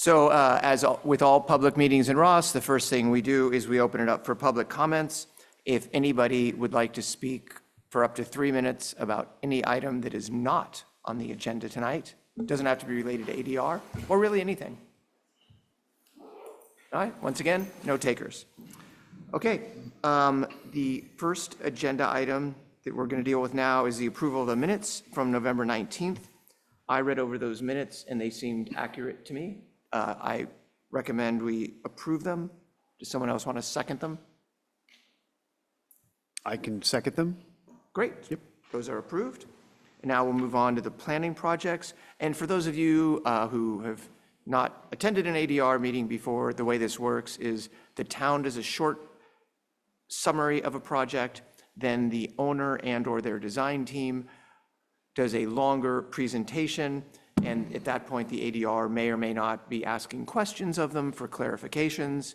So with all public meetings in Ross, the first thing we do is we open it up for public comments. If anybody would like to speak for up to 3 minutes about any item that is not on the agenda tonight, it doesn't have to be related to ADR or really anything. All right, once again, no takers. Okay, the first agenda item that we're going to deal with now is the approval of the minutes from November 19th. I read over those minutes and they seemed accurate to me. I recommend we approve them. Does someone else want to second them? I can second them. Great. Yep. Those are approved. And now we'll move on to the planning projects. And for those of you who have not attended an ADR meeting before, the way this works is the town does a short summary of a project, then the owner and/or their design team does a longer presentation, and at that point, the ADR may or may not be asking questions of them for clarifications.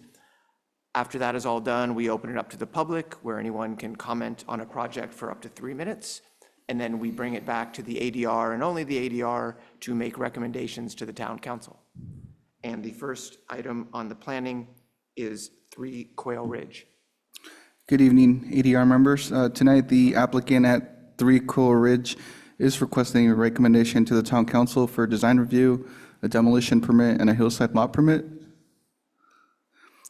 After that is all done, we open it up to the public, where anyone can comment on a project for up to 3 minutes, and then we bring it back to the ADR, and only the ADR, to make recommendations to the town council. And the first item on the planning is 3 Quail Ridge. Good evening, ADR members. Tonight, the applicant at 3 Quail Ridge is requesting a recommendation to the town council for design review, a demolition permit, and a hillside lot permit.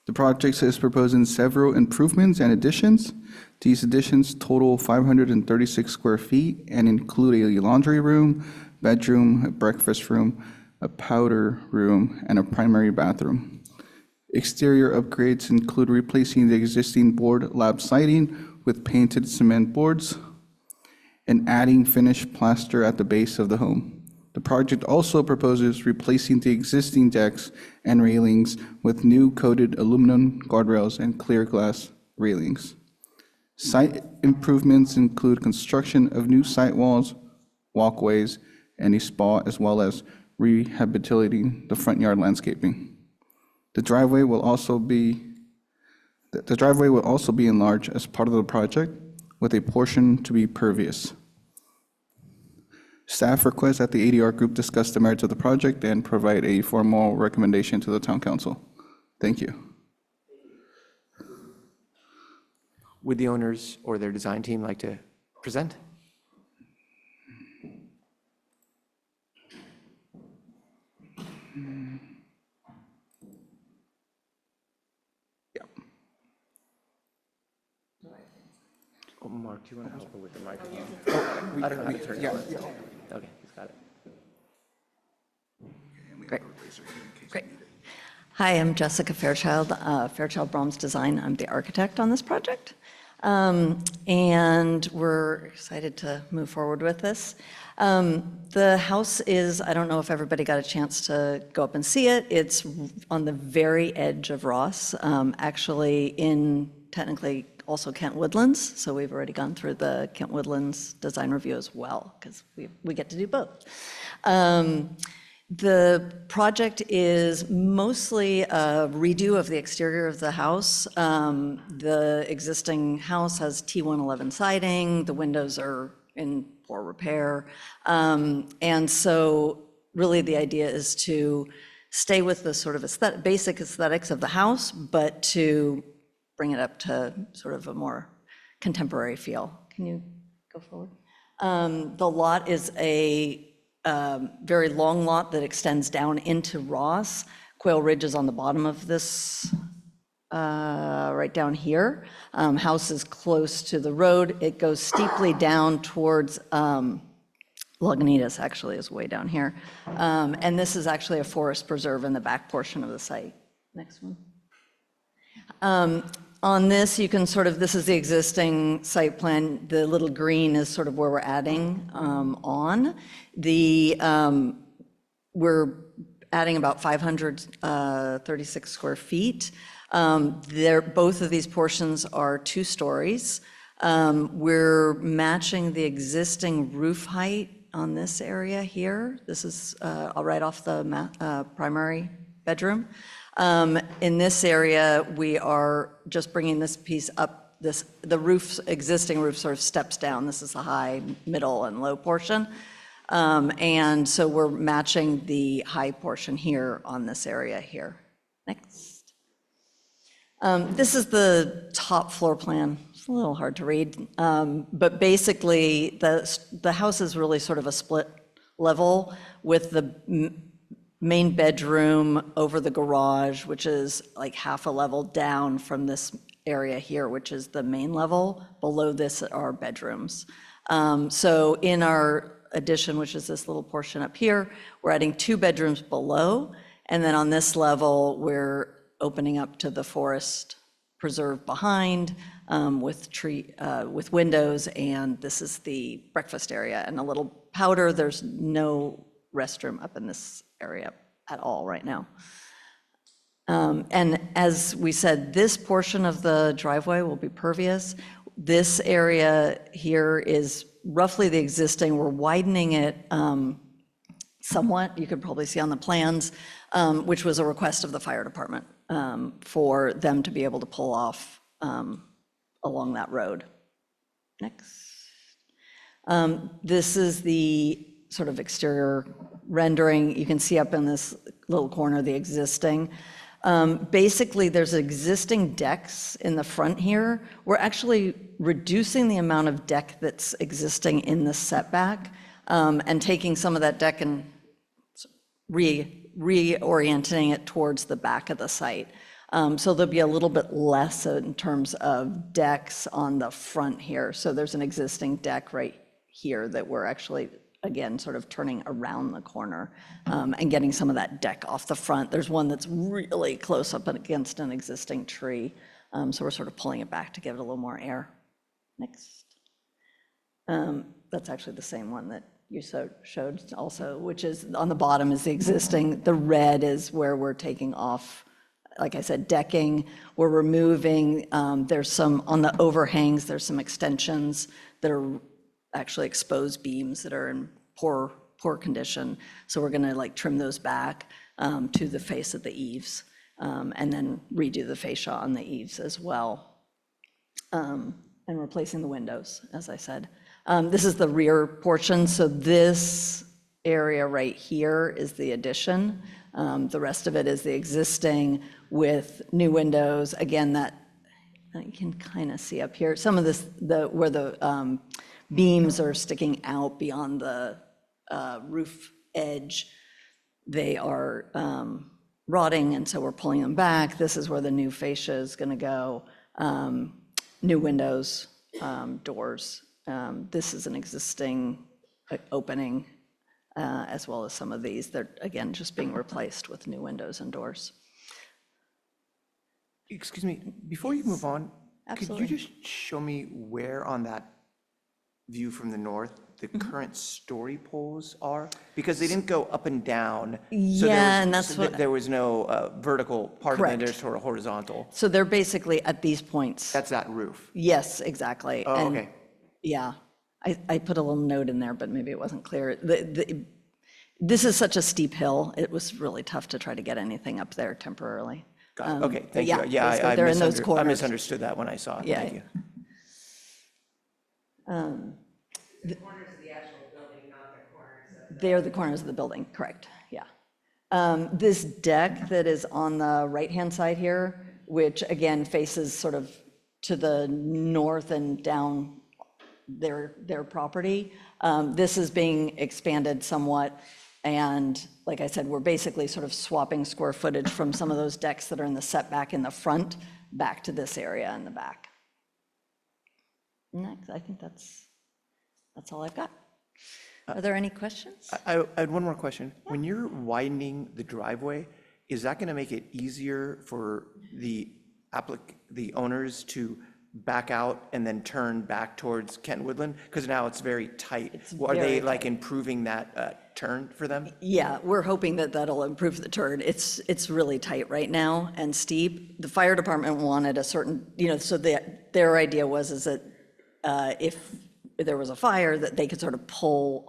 The project is proposing several improvements and additions. These additions total 536 square feet and include a laundry room, bedroom, a breakfast room, a powder room, and a primary bathroom. Exterior upgrades include replacing the existing board lab siding with painted cement boards and adding finished plaster at the base of the home. The project also proposes replacing the existing decks and railings with new coated aluminum guardrails and clear glass railings. Site improvements include construction of new site walls, walkways, and a spa, as well as rehabilitating the front yard landscaping. The driveway will also be enlarged as part of the project, with a portion to be pervious. Staff requests that the ADR group discuss the merits of the project and provide a formal recommendation to the town council. Thank you. Would the owners or their design team like to present? Oh, Mark, do you want to help her with the microphone? I don't know how to turn it on. Okay, he's got it. Great. Great. Hi, I'm Jessica Fairchild, Fairchild Brahms Design. I'm the architect on this project. And we're excited to move forward with this. The house is, I don't know if everybody got a chance to go up and see it. It's on the very edge of Ross, actually in technically also Kent Woodlands, so we've already gone through the Kent Woodlands design review as well, because we get to do both. The project is mostly a redo of the exterior of the house. The existing house has T111 siding, the windows are in poor repair, and so really the idea is to stay with the sort of basic aesthetics of the house, but to bring it up to sort of a more contemporary feel. Can you go forward? The lot is a very long lot that extends down into Ross. Quail Ridge is on the bottom of this, right down here. House is close to the road. It goes steeply down towards Lagunitas, actually, is way down here. And this is actually a forest preserve in the back portion of the site. Next one. On this, you can sort of, this is the existing site plan. The little green is sort of where we're adding on. We're adding about 536 square feet. Both of these portions are 2 stories. We're matching the existing roof height on this area here. This is right off the primary bedroom. In this area, we are just bringing this piece up. The existing roof sort of steps down. This is the high, middle, and low portion. And so we're matching the high portion here on this area here. Next. This is the top floor plan. It's a little hard to read, but basically the house is really sort of a split level with the main bedroom over the garage, which is like half a level down from this area here, which is the main level. Below this are bedrooms. So in our addition, which is this little portion up here, we're adding 2 bedrooms below. And then on this level, we're opening up to the forest preserve behind with windows. And this is the breakfast area and a little powder. There's no restroom up in this area at all right now. And as we said, this portion of the driveway will be pervious. This area here is roughly the existing. We're widening it somewhat. You could probably see on the plans, which was a request of the fire department for them to be able to pull off along that road. Next. This is the sort of exterior rendering. You can see up in this little corner the existing. Basically, there's existing decks in the front here. We're actually reducing the amount of deck that's existing in the setback and taking some of that deck and reorienting it towards the back of the site. So there'll be a little bit less in terms of decks on the front here. So there's an existing deck right here that we're actually, again, sort of turning around the corner and getting some of that deck off the front. There's one that's really close up against an existing tree. So we're sort of pulling it back to give it a little more air. Next. That's actually the same one that you showed also, which is on the bottom is the existing. The red is where we're taking off, like I said, decking. We're removing, there's some, on the overhangs, there's some extensions that are actually exposed beams that are in poor condition. So we're gonna like trim those back to the face of the eaves and then redo the fascia on the eaves as well. And replacing the windows, as I said. This is the rear portion. So this area right here is the addition. The rest of it is the existing with new windows. Again, that you can kind of see up here. Some of this, where the beams are sticking out beyond the roof edge, they are rotting, and so we're pulling them back. This is where the new fascia is going to go. New windows, doors. This is an existing opening, as well as some of these. They're, again, just being replaced with new windows and doors. Excuse me, before you move on, Absolutely. could you just show me where on that view from the north the current story poles are? Because they didn't go up and down. So Yeah, and that's what. there was no vertical part of it, Correct. there's sort of horizontal. So they're basically at these points. That's that roof. Yes, exactly. Oh, And okay. yeah, I put a little note in there, but maybe it wasn't clear. This is such a steep hill. It was really tough to try to get anything up there temporarily. Got it. Okay, but thank you. Yeah, basically they're in those I corners. misunderstood that when I saw it. Yeah. Thank you. The corners of the actual building, not the corners of They're the corners of the building, correct, yeah. This deck that is on the right-hand side here, which again faces sort of to the north and down their property, this is being expanded somewhat. And like I said, we're basically sort of swapping square footage from some of those decks that are in the setback in the front back to this area in the back. Next, I think that's all I've got. Are there any questions? I had one more question. When you're widening the driveway, is that going to make it easier for the owners to back out and then turn back towards Kent Woodland? Because now it's very tight. Are very they like improving that turn for them? Yeah, we're hoping that that'll improve the turn. It's really tight right now and steep. The fire department wanted a certain, so their idea is that if there was a fire, that they could sort of pull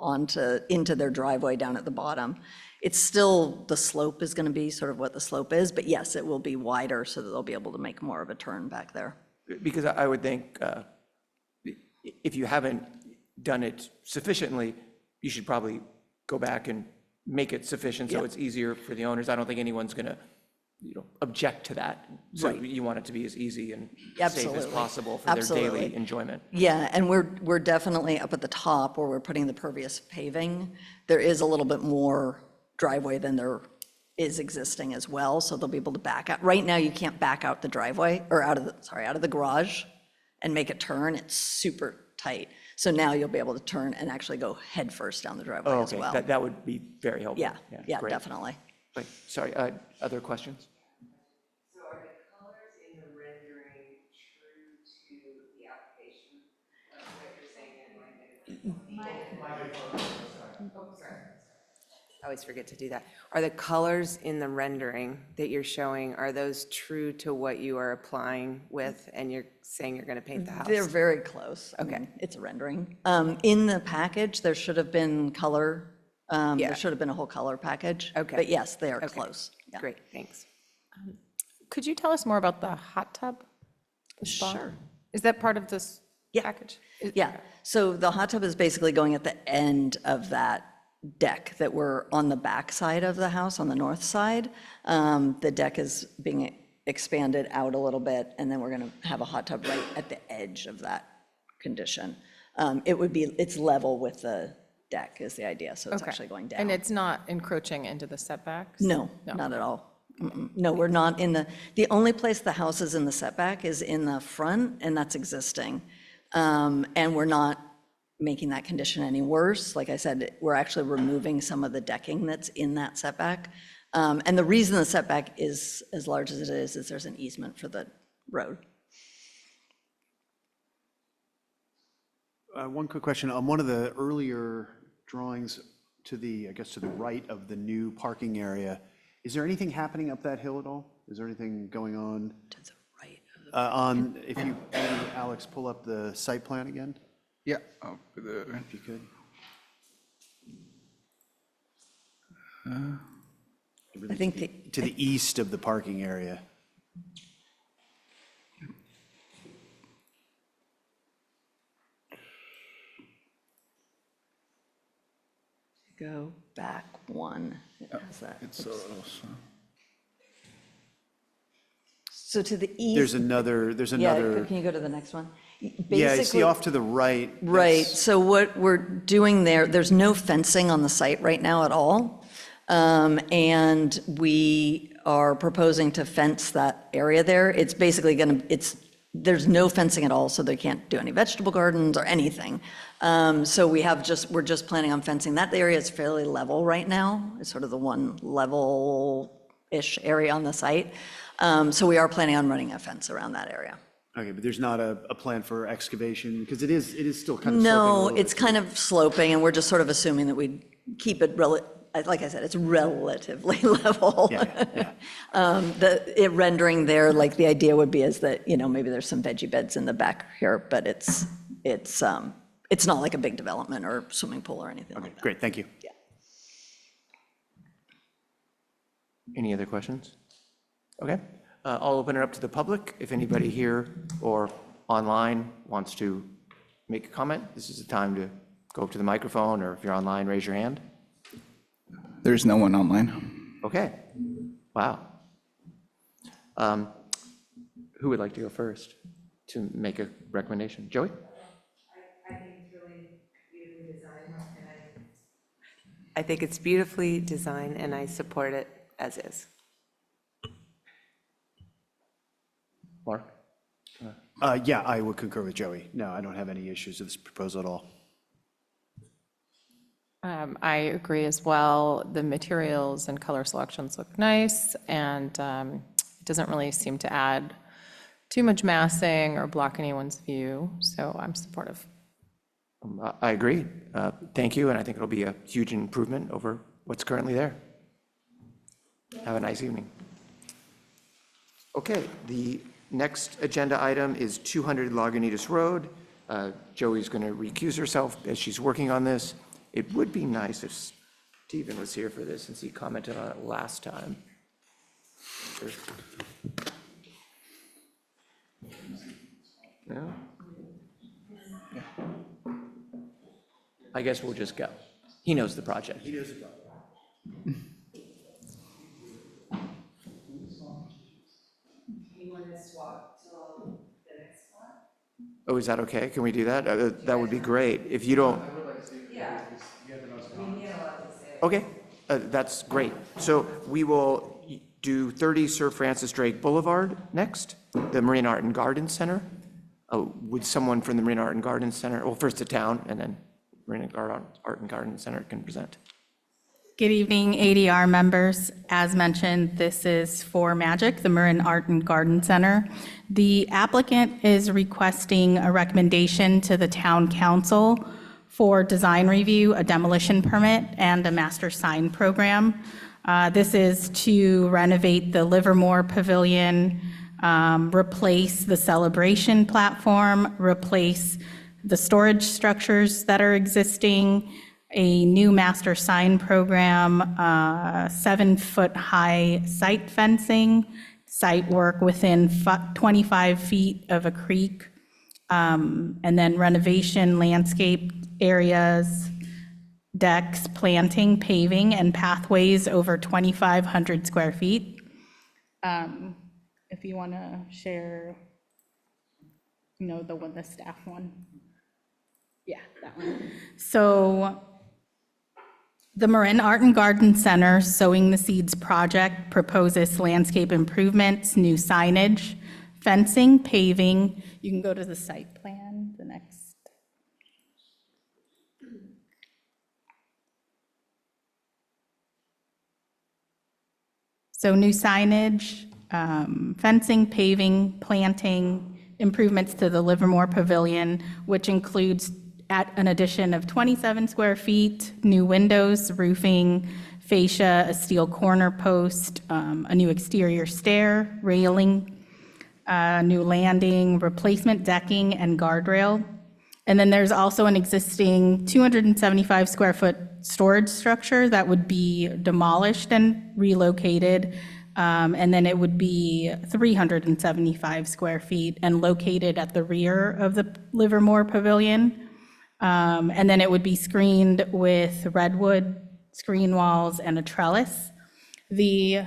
into their driveway down at the bottom. It's still, the slope is going to be sort of what the slope is, but yes, it will be wider so that they'll be able to make more of a turn back there. Because I would think if you haven't done it sufficiently, you should probably go back and make it sufficient so Yeah. it's easier for the owners. I don't think anyone's going to, object to that. So Right. you want it to be as easy and safe as Absolutely. possible for their Absolutely. daily enjoyment. Yeah, and we're definitely up at the top where we're putting the pervious paving. There is a little bit more driveway than there is existing as well, so they'll be able to back out. Right now, you can't back out the driveway, or out of the garage and make it turn. It's super tight. So now you'll be able to turn and actually go head first down the driveway Oh, as okay, well. that would be very helpful. Yeah, great. definitely. Wait, sorry, other questions? So are the colors in the rendering true to the application? What you're saying Oh, sorry. I always forget to do that. Are the colors in the rendering that you're showing, are those true to what you are applying with, and you're saying you're going to paint the house? They're very close. Okay. It's a rendering. In the package, there should have been color, Yeah. there should have been a whole color package. Okay. But yes, they are Okay. close. Yeah. Great, thanks. Could you tell us more about the hot tub? the spa? Sure. Is that part of this Yeah. package? Yeah, so the hot tub is basically going at the end of that deck that we're on the back side of the house, on the north side. The deck is being expanded out a little bit, and then we're gonna have a hot tub right at the edge of that condition. It's level with the deck is the idea, so it's Okay. actually going down. And it's not encroaching into the setbacks? No, not at all. No, we're not in the only place the house is in the setback is in the front, and that's existing. And we're not making that condition any worse. Like I said, we're actually removing some of the decking that's in that setback. And the reason the setback is as large as it is there's an easement for the road. One quick question. On one of the earlier drawings to the, I guess, to the right of the new parking area, is there anything happening up that hill at all? Is there anything going on? To the right of the- If you, maybe, Alex, pull up the site plan again, Yeah. if you could. I think To the east of the parking area. go back one. It has that. It's So to the east. There's another, Yeah, can you go to the next one? yeah, I see Basically- off to the right. Right, that's- so what we're doing there, there's no fencing on the site right now at all. And we are proposing to fence that area there. It's basically there's no fencing at all, so they can't do any vegetable gardens or anything. So we're just planning on fencing. That area is fairly level right now. It's sort of the one level-ish area on the site. So we are planning on running a fence around that area. Okay, but there's not a plan for excavation, because it is still kind of sloping a No, little it's bit. kind of sloping, and we're just sort of assuming that we'd keep it, like I said, it's relatively level. Yeah. The rendering there, like, the idea would be is that, maybe there's some veggie beds in the back here, but it's not like a big development or swimming pool or anything Okay, like that. great, thank you. Yeah. Any other questions? Okay, I'll open it up to the public. If anybody here or online wants to make a comment, this is the time to go up to the microphone, or if you're online, raise your hand. There's no one online. Okay, wow. Who would like to go first to make a recommendation? Joey? I think it's really beautifully designed, and I think it's beautifully designed, and I support it as is. Mark? Yeah, I would concur with Joey. No, I don't have any issues with this proposal at all. I agree as well. The materials and color selections look nice, and it doesn't really seem to add too much massing or block anyone's view, so I'm supportive. I agree. Thank you, and I think it'll be a huge improvement over what's currently there. Have a nice evening. Okay, the next agenda item is 200 Lagunitas Road. Joey's going to recuse herself as she's working on this. It would be nice if Stephen was here for this, since he commented on it last time. Sure. No? I guess we'll just go. He knows the project. You want to swap till the next spot? Oh, is that okay? Can we do that? That would be great. If you don't, Yeah. I mean, he had a lot to say. okay, that's great. So we will do 30 Sir Francis Drake Boulevard next, the Marine Art and Garden Center. Oh, would someone from the Marine Art and Garden Center, well, first the town, and then Marine Art and Garden Center can present. Good evening, ADR members. As mentioned, this is for Magic, the Marin Art and Garden Center. The applicant is requesting a recommendation to the town council for design review, a demolition permit, and a master sign program. This is to renovate the Livermore Pavilion, replace the celebration platform, replace the storage structures that are existing, a new master sign program, 7-foot-high site fencing, site work within 25 feet of a creek, and then renovation, landscape areas, decks, planting, paving, and pathways over 2,500 square feet. If you want to share, the staff one. Yeah, that one. So the Marin Art and Garden Center Sowing the Seeds project proposes landscape improvements, new signage, fencing, paving. You can go to the site plan, the next. So new signage, fencing, paving, planting, improvements to the Livermore Pavilion, which includes at an addition of 27 square feet, new windows, roofing, fascia, a steel corner post, a new exterior stair, railing, new landing, replacement decking, and guardrail. And then there's also an existing 275 square foot storage structure that would be demolished and relocated. And then it would be 375 square feet and located at the rear of the Livermore Pavilion. And then it would be screened with redwood screen walls and a trellis. Go to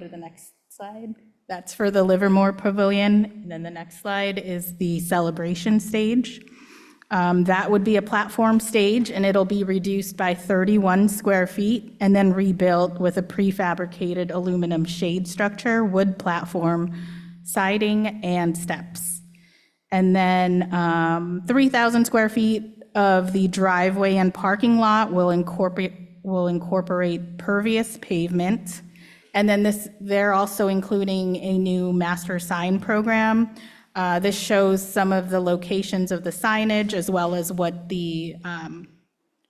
the next slide. That's for the Livermore Pavilion. And then the next slide is the celebration stage. That would be a platform stage, and it'll be reduced by 31 square feet and then rebuilt with a prefabricated aluminum shade structure, wood platform, siding, and steps. And then 3,000 square feet of the driveway and parking lot will incorporate pervious pavement. And then they're also including a new master sign program. This shows some of the locations of the signage as well as what the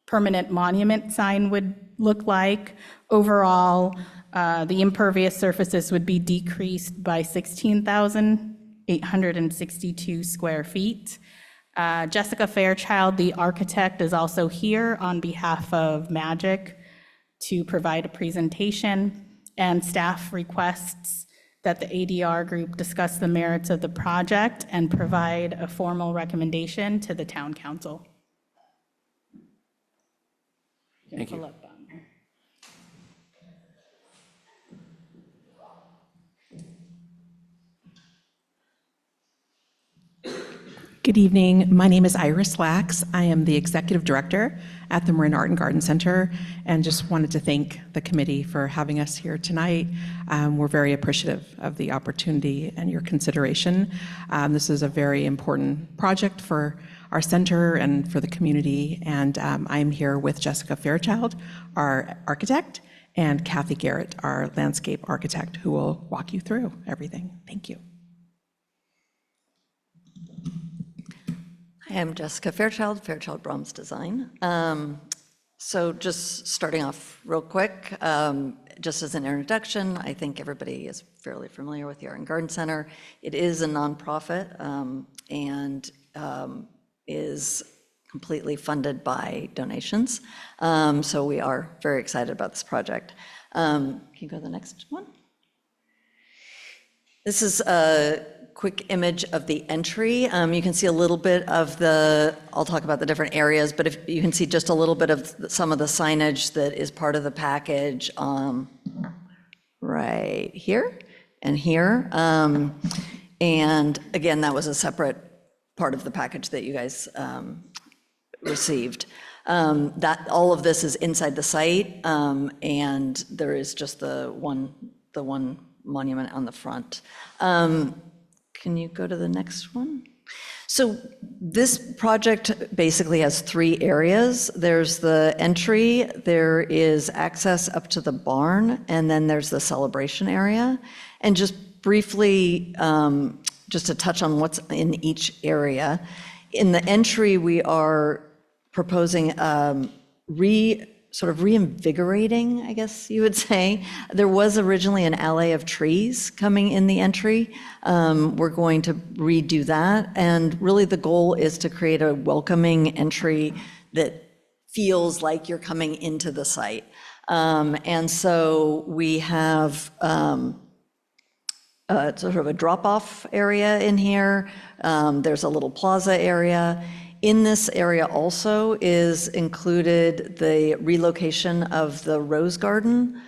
permanent monument sign would look like. Overall, the impervious surfaces would be decreased by 16,862 square feet. Jessica Fairchild, the architect, is also here on behalf of Magic to provide a presentation, and staff requests that the ADR group discuss the merits of the project and provide a formal recommendation to the town council. Thank you. Good evening. My name is Iris Lax. I am the Executive Director at the Marin Art and Garden Center, and just wanted to thank the committee for having us here tonight. We're very appreciative of the opportunity and your consideration. This is a very important project for our center and for the community, and I'm here with Jessica Fairchild, our architect, and Kathy Garrett, our landscape architect, who will walk you through everything. Thank you. Hi, I'm Jessica Fairchild, Fairchild Brahms Design. So just starting off real quick, just as an introduction, I think everybody is fairly familiar with the Art and Garden Center. It is a nonprofit and is completely funded by donations. So we are very excited about this project. Can you go to the next one? This is quick image of the entry. You can see a little bit of I'll talk about the different areas, but if you can see just a little bit of some of the signage that is part of the package right here and here. And again, that was a separate part of the package that you guys received. That all of this is inside the site, and there is just the one monument on the front. Can you go to the next one? So this project basically has 3 areas. There's the entry, there is access up to the barn, and then there's the celebration area. And just briefly, just to touch on what's in each area. In the entry, we are proposing sort of reinvigorating, I guess you would say. There was originally an alley of trees coming in the entry. We're going to redo that. And really the goal is to create a welcoming entry that feels like you're coming into the site. And so we have sort of a drop-off area in here. There's a little plaza area. In this area also is included the relocation of the rose garden,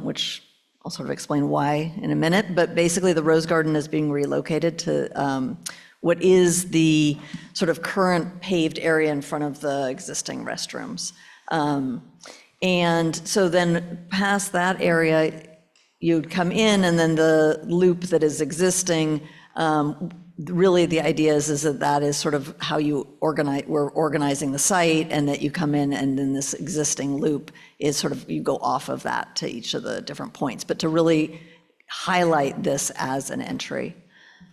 which I'll sort of explain why in a minute, but basically the rose garden is being relocated to what is the sort of current paved area in front of the existing restrooms. And so then past that area, you'd come in and then the loop that is existing, really the idea is that is sort of how you organize, we're organizing the site, and that you come in and then this existing loop is sort of, you go off of that to each of the different points, but to really highlight this as an entry.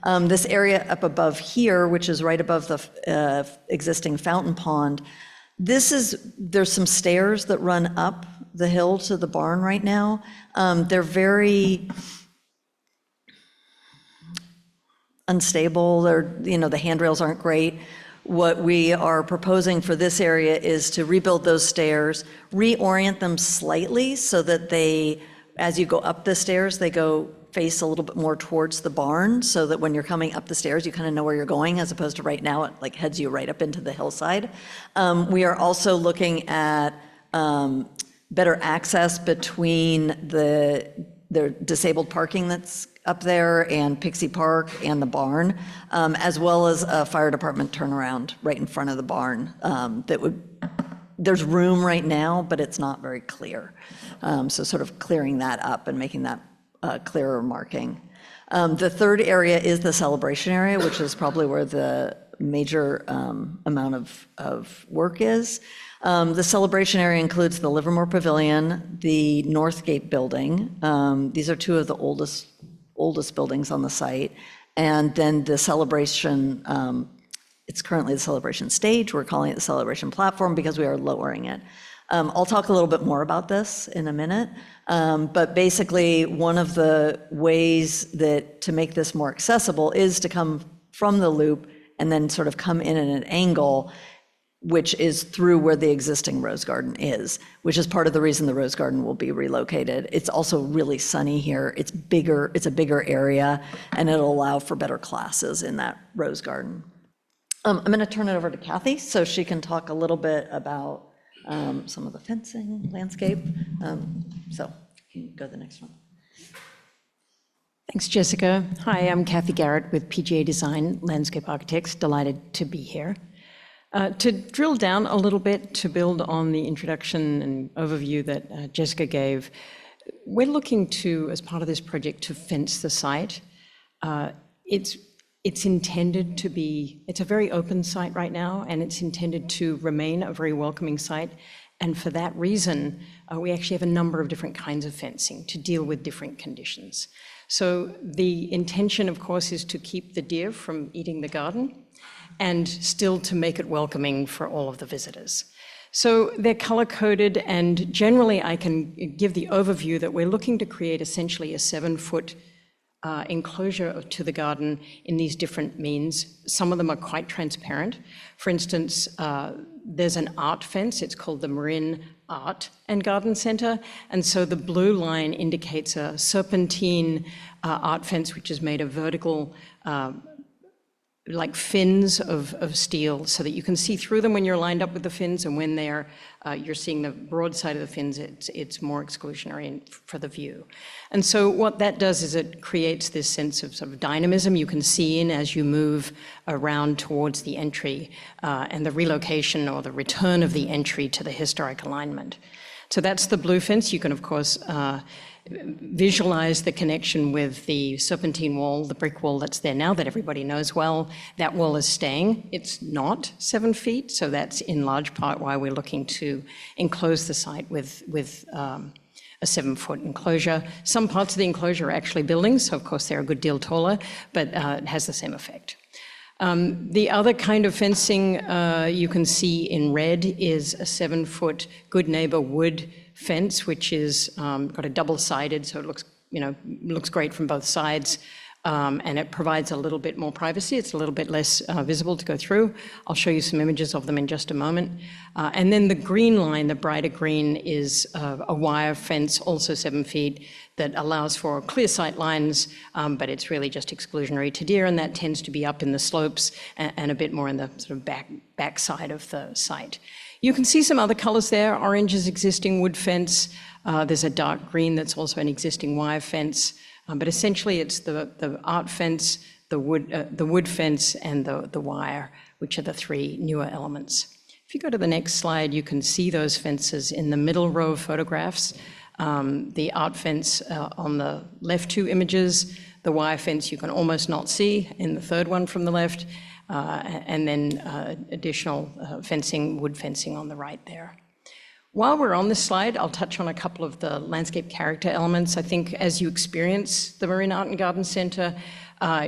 This area up above here, which is right above the existing fountain pond, there's some stairs that run up the hill to the barn right now. They're very unstable, the handrails aren't great. What we are proposing for this area is to rebuild those stairs, reorient them slightly so that as you go up the stairs, they go face a little bit more towards the barn, so that when you're coming up the stairs, you kind of know where you're going, as opposed to right now, it like heads you right up into the hillside. We are also looking at better access between the disabled parking that's up there and Pixie Park and the barn, as well as a fire department turnaround right in front of the barn. There's room right now, but it's not very clear. So sort of clearing that up and making that clearer marking. The third area is the celebration area, which is probably where the major amount of work is. The celebration area includes the Livermore Pavilion, the Northgate building. These are 2 of the oldest buildings on the site. And then the celebration, it's currently the celebration stage. We're calling it the celebration platform because we are lowering it. I'll talk a little bit more about this in a minute. But basically, one of the ways to make this more accessible is to come from the loop and then sort of come in at an angle, which is through where the existing rose garden is, which is part of the reason the rose garden will be relocated. It's also really sunny here. It's bigger, it's a bigger area, and it'll allow for better classes in that rose garden. I'm going to turn it over to Kathy so she can talk a little bit about some of the fencing, landscape. So you can go to the next one. Thanks, Jessica. Hi, I'm Kathy Garrett with PGA Design Landscape Architects. Delighted to be here. To drill down a little bit, to build on the introduction and overview that Jessica gave, we're looking to, as part of this project, to fence the site. It's intended to be, it's a very open site right now, and it's intended to remain a very welcoming site. And for that reason, we actually have a number of different kinds of fencing to deal with different conditions. So the intention, of course, is to keep the deer from eating the garden, and still to make it welcoming for all of the visitors. So they're color-coded, and generally I can give the overview that we're looking to create essentially a 7-foot enclosure to the garden in these different means. Some of them are quite transparent. For instance, there's an art fence, it's called the Marin Art and Garden Center. And so the blue line indicates a serpentine art fence, which is made of vertical like fins of steel so that you can see through them when you're lined up with the fins, and when you're seeing the broad side of the fins, it's more exclusionary for the view. And so what that does is it creates this sense of sort of dynamism you can see in as you move around towards the entry and the relocation or the return of the entry to the historic alignment. So that's the blue fence. You can, of course, visualize the connection with the serpentine wall, the brick wall that's there now that everybody knows well. That wall is staying. It's not 7 feet, so that's in large part why we're looking to enclose the site with a 7-foot enclosure. Some parts of the enclosure are actually buildings, so of course they're a good deal taller, but it has the same effect. The other kind of fencing you can see in red is a 7-foot Good Neighbor wood fence, which is got a double-sided, so it looks great from both sides, and it provides a little bit more privacy. It's a little bit less visible to go through. I'll show you some images of them in just a moment. And then the green line, the brighter green, is a wire fence, also 7 feet, that allows for clear sight lines, but it's really just exclusionary to deer, and that tends to be up in the slopes and a bit more in the sort of back side of the site. You can see some other colors there. Orange is existing wood fence. There's a dark green that's also an existing wire fence. But essentially it's the art fence, the wood fence, and the wire, which are the 3 newer elements. If you go to the next slide, you can see those fences in the middle row of photographs. The art fence on the left 2 images, the wire fence you can almost not see in the third one from the left, and then additional fencing, wood fencing on the right there. While we're on this slide, I'll touch on a couple of the landscape character elements. I think as you experience the Marin Art and Garden Center,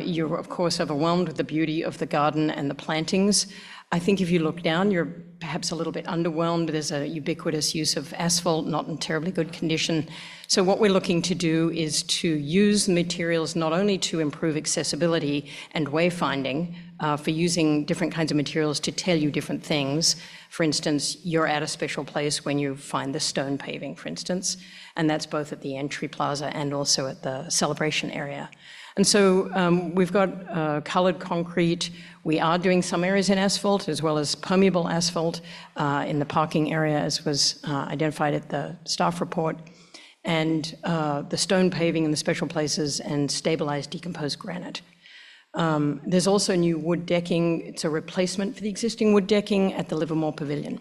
you're of course overwhelmed with the beauty of the garden and the plantings. I think if you look down, you're perhaps a little bit underwhelmed. There's a ubiquitous use of asphalt, not in terribly good condition. So what we're looking to do is to use the materials not only to improve accessibility and wayfinding, for using different kinds of materials to tell you different things. For instance, you're at a special place when you find the stone paving, for instance, and that's both at the entry plaza and also at the celebration area. And so we've got colored concrete. We are doing some areas in asphalt as well as permeable asphalt in the parking area, as was identified at the staff report, and the stone paving in the special places and stabilized decomposed granite. There's also new wood decking. It's a replacement for the existing wood decking at the Livermore Pavilion.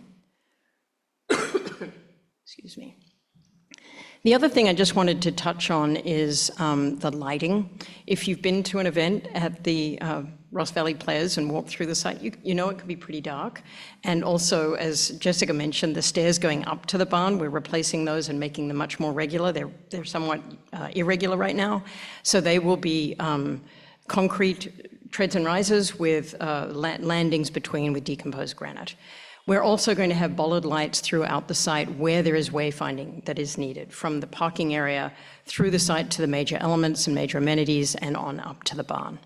Excuse me. The other thing I just wanted to touch on is the lighting. If you've been to an event at the Ross Valley Players and walked through the site, you know it can be pretty dark. And also, as Jessica mentioned, the stairs going up to the barn, we're replacing those and making them much more regular. They're somewhat irregular right now. So they will be concrete treads and rises with landings between with decomposed granite. We're also going to have bollard lights throughout the site where there is wayfinding that is needed, from the parking area through the site to the major elements and major amenities and on up to the barn.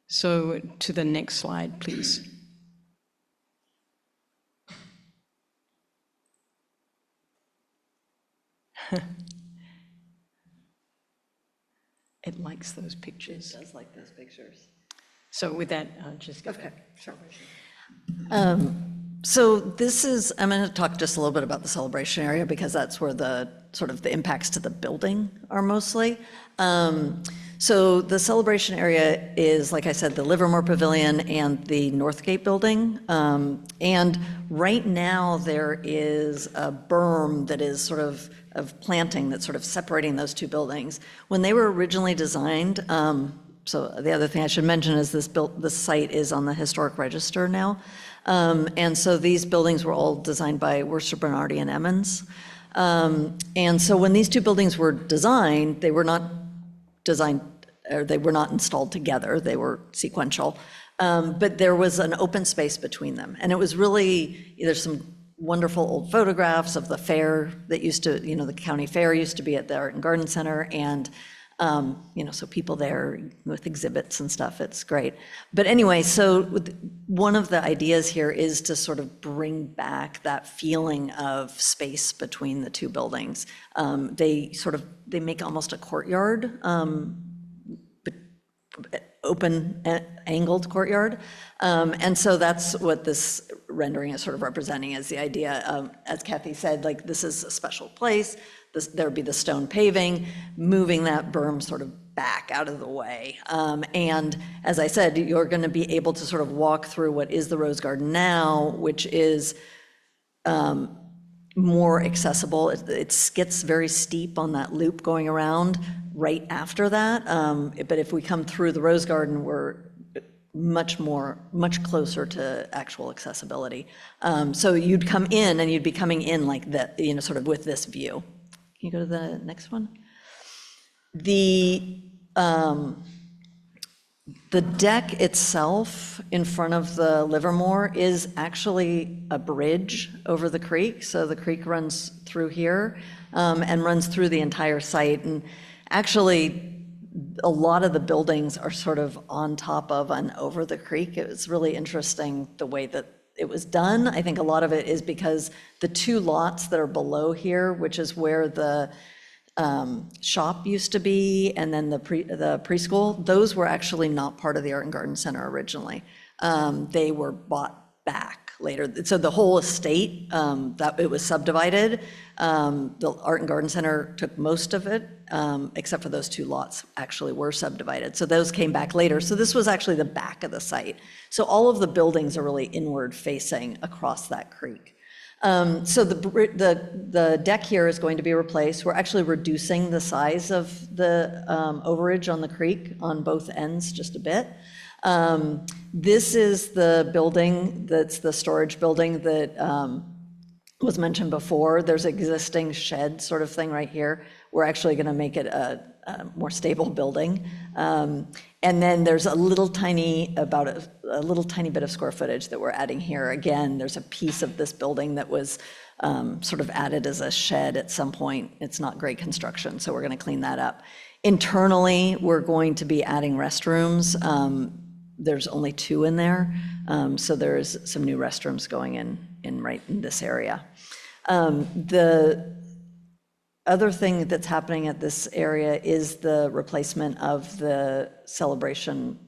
So to the next slide, please. It likes those pictures. It does like those pictures. So with that, just go ahead. Sure. So this is, I'm going to talk just a little bit about the celebration area because that's where the sort of the impacts to the building are mostly. So the celebration area is, like I said, the Livermore Pavilion and the Northgate building. And right now there is a berm that is sort of planting that's sort of separating those 2 buildings. When they were originally designed, so the other thing I should mention is this site is on the Historic Register now. And so these buildings were all designed by Worcester, Bernardi, and Emmons. And so when these 2 buildings were designed, they were not designed, or they were not installed together, they were sequential. But there was an open space between them. And it was really, there's some wonderful old photographs of the fair that used to, the county fair used to be at the Art and Garden Center. And So people there with exhibits and stuff, it's great. But anyway, so one of the ideas here is to sort of bring back that feeling of space between the two buildings. They make almost a courtyard, open angled courtyard. And so that's what this rendering is sort of representing, is the idea, as Kathy said, like this is a special place. There would be the stone paving, moving that berm sort of back out of the way. And as I said, you're going to be able to sort of walk through what is the Rose Garden now, which is more accessible. It gets very steep on that loop going around right after that. But if we come through the Rose Garden, we're much closer to actual accessibility. So you'd come in and you'd be coming in like that, sort of with this view. Can you go to the next one? The deck itself in front of the Livermore is actually a bridge over the creek. So the creek runs through here and runs through the entire site. And actually, a lot of the buildings are sort of on top of and over the creek. It was really interesting the way that it was done. I think a lot of it is because the two lots that are below here, which is where the shop used to be, and then the preschool, those were actually not part of the Art and Garden Center originally. They were bought back later. So the whole estate, that it was subdivided. The Art and Garden Center took most of it, except for those two lots actually were subdivided. So those came back later. So this was actually the back of the site. So all of the buildings are really inward facing across that creek. So the deck here is going to be replaced. We're actually reducing the size of the overage on the creek on both ends just a bit. This is the building that's the storage building that was mentioned before. There's an existing shed sort of thing right here. We're actually going to make it a more stable building. And then there's a little tiny bit of square footage that we're adding here. Again, there's a piece of this building that was sort of added as a shed at some point. It's not great construction, so we're going to clean that up. Internally, we're going to be adding restrooms. There's only 2 in there, so there's some new restrooms going in right in this area. The other thing that's happening at this area is the replacement of the celebration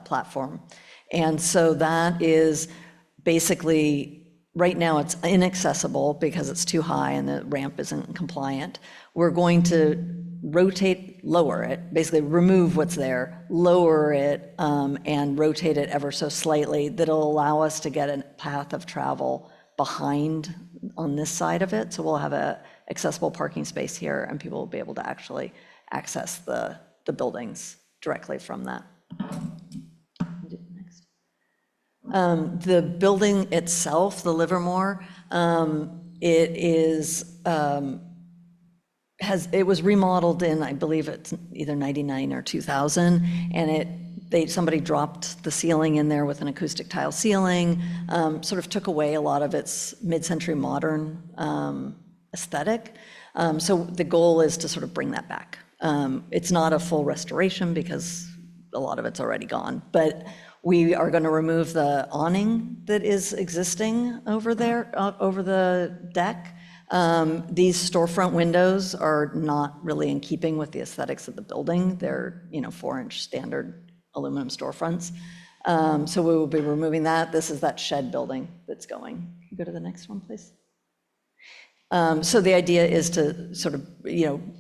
platform. And so that is basically, right now it's inaccessible because it's too high and the ramp isn't compliant. We're going to lower it, basically remove what's there, lower it, and rotate it ever so slightly. That'll allow us to get a path of travel behind on this side of it. So we'll have a accessible parking space here, and people will be able to actually access the buildings directly from that. Next. The building itself, the Livermore, it was remodeled in, I believe it's either 99 or 2000, and somebody dropped the ceiling in there with an acoustic tile ceiling, sort of took away a lot of its mid-century modern aesthetic. So the goal is to sort of bring that back. It's not a full restoration because a lot of it's already gone, but we are going to remove the awning that is existing over there, over the deck. These storefront windows are not really in keeping with the aesthetics of the building. They're 4-inch standard aluminum storefronts. So we will be removing that. This is that shed building that's going. Can you go to the next one, please? So the idea is to sort of,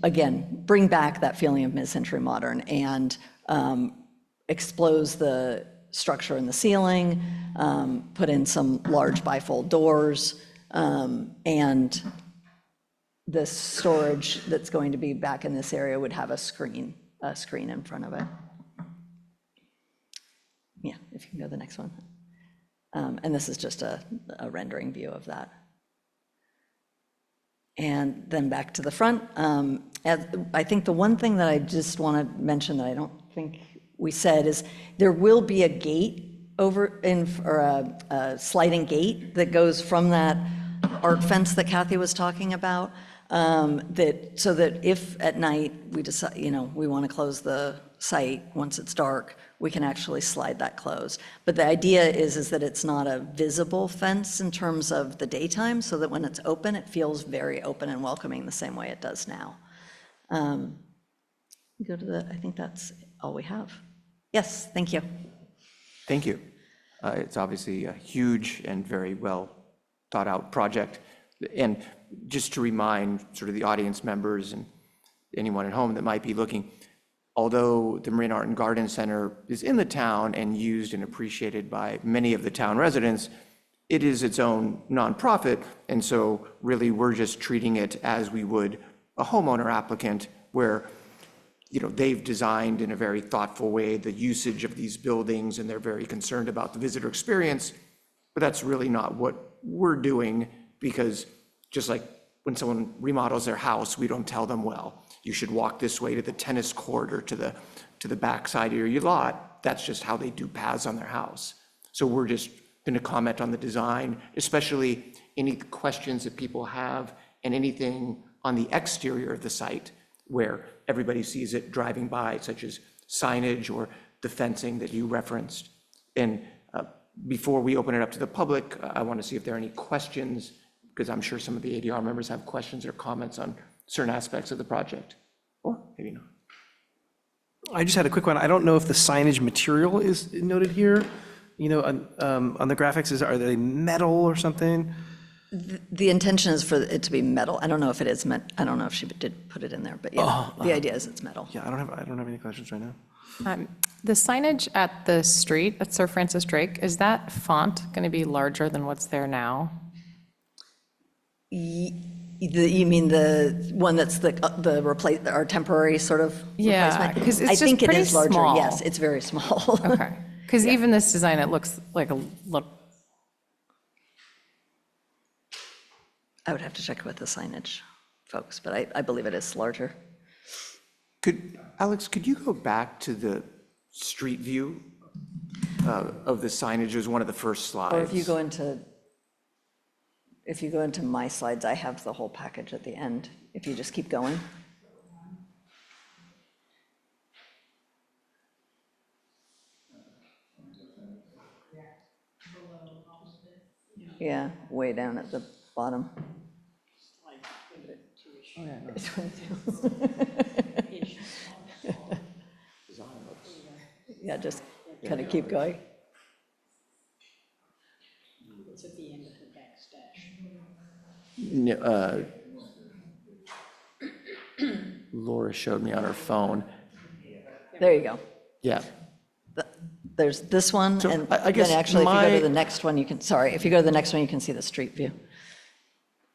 again, bring back that feeling of mid-century modern and expose the structure in the ceiling, put in some large bifold doors, and the storage that's going to be back in this area would have a screen in front of it. Yeah, if you can go to the next one. And this is just a rendering view of that. And then back to the front. I think the one thing that I just want to mention that I don't think we said is there will be a gate or a sliding gate that goes from that art fence that Kathy was talking about so that if at night we decide, we want to close the site once it's dark, we can actually slide that closed. But the idea is that it's not a visible fence in terms of the daytime, so that when it's open, it feels very open and welcoming the same way it does now. I think that's all we have. Yes, thank you. Thank you. It's obviously a huge and very well thought out project. And just to remind sort of the audience members and anyone at home that might be looking, although the Marin Art and Garden Center is in the town and used and appreciated by many of the town residents, it is its own nonprofit. And so really we're just treating it as we would a homeowner applicant, where they've designed in a very thoughtful way the usage of these buildings, and they're very concerned about the visitor experience. But that's really not what we're doing, because just like when someone remodels their house, we don't tell them, well, you should walk this way to the tennis court or to the back side of your lot. That's just how they do paths on their house. So we're just going to comment on the design, especially any questions that people have, and anything on the exterior of the site where everybody sees it driving by, such as signage or the fencing that you referenced. And before we open it up to the public, I want to see if there are any questions, because I'm sure some of the ADR members have questions or comments on certain aspects of the project, or maybe not. I just had a quick one. I don't know if the signage material is noted here. On the graphics, are they metal or something? The intention is for it to be metal. I don't know if it is meant. I don't know if she did put it in there, but yeah, the idea is it's metal. Yeah, I don't have any questions right now. The signage at the street at Sir Francis Drake, is that font going to be larger than what's there now? You mean the one that's our temporary sort of Yeah, replacement? 'cause it's I just think it pretty is larger. small. Yes, it's very small. Okay, because even this design, it looks like a little. I would have to check with the signage folks, but I believe it is larger. Alex, could you go back to the street view of the signage? It was one of the first slides. Or if you go into my slides, I have the whole package at the end, if you just keep going. Yeah, way down at the bottom. Yeah, just kind of keep going. It's at the end of the backstash. Laura showed me on her phone. There you go. Yeah. There's this one, So and I guess then actually, if you go my- to the next one, if you go to the next one, you can see the street view.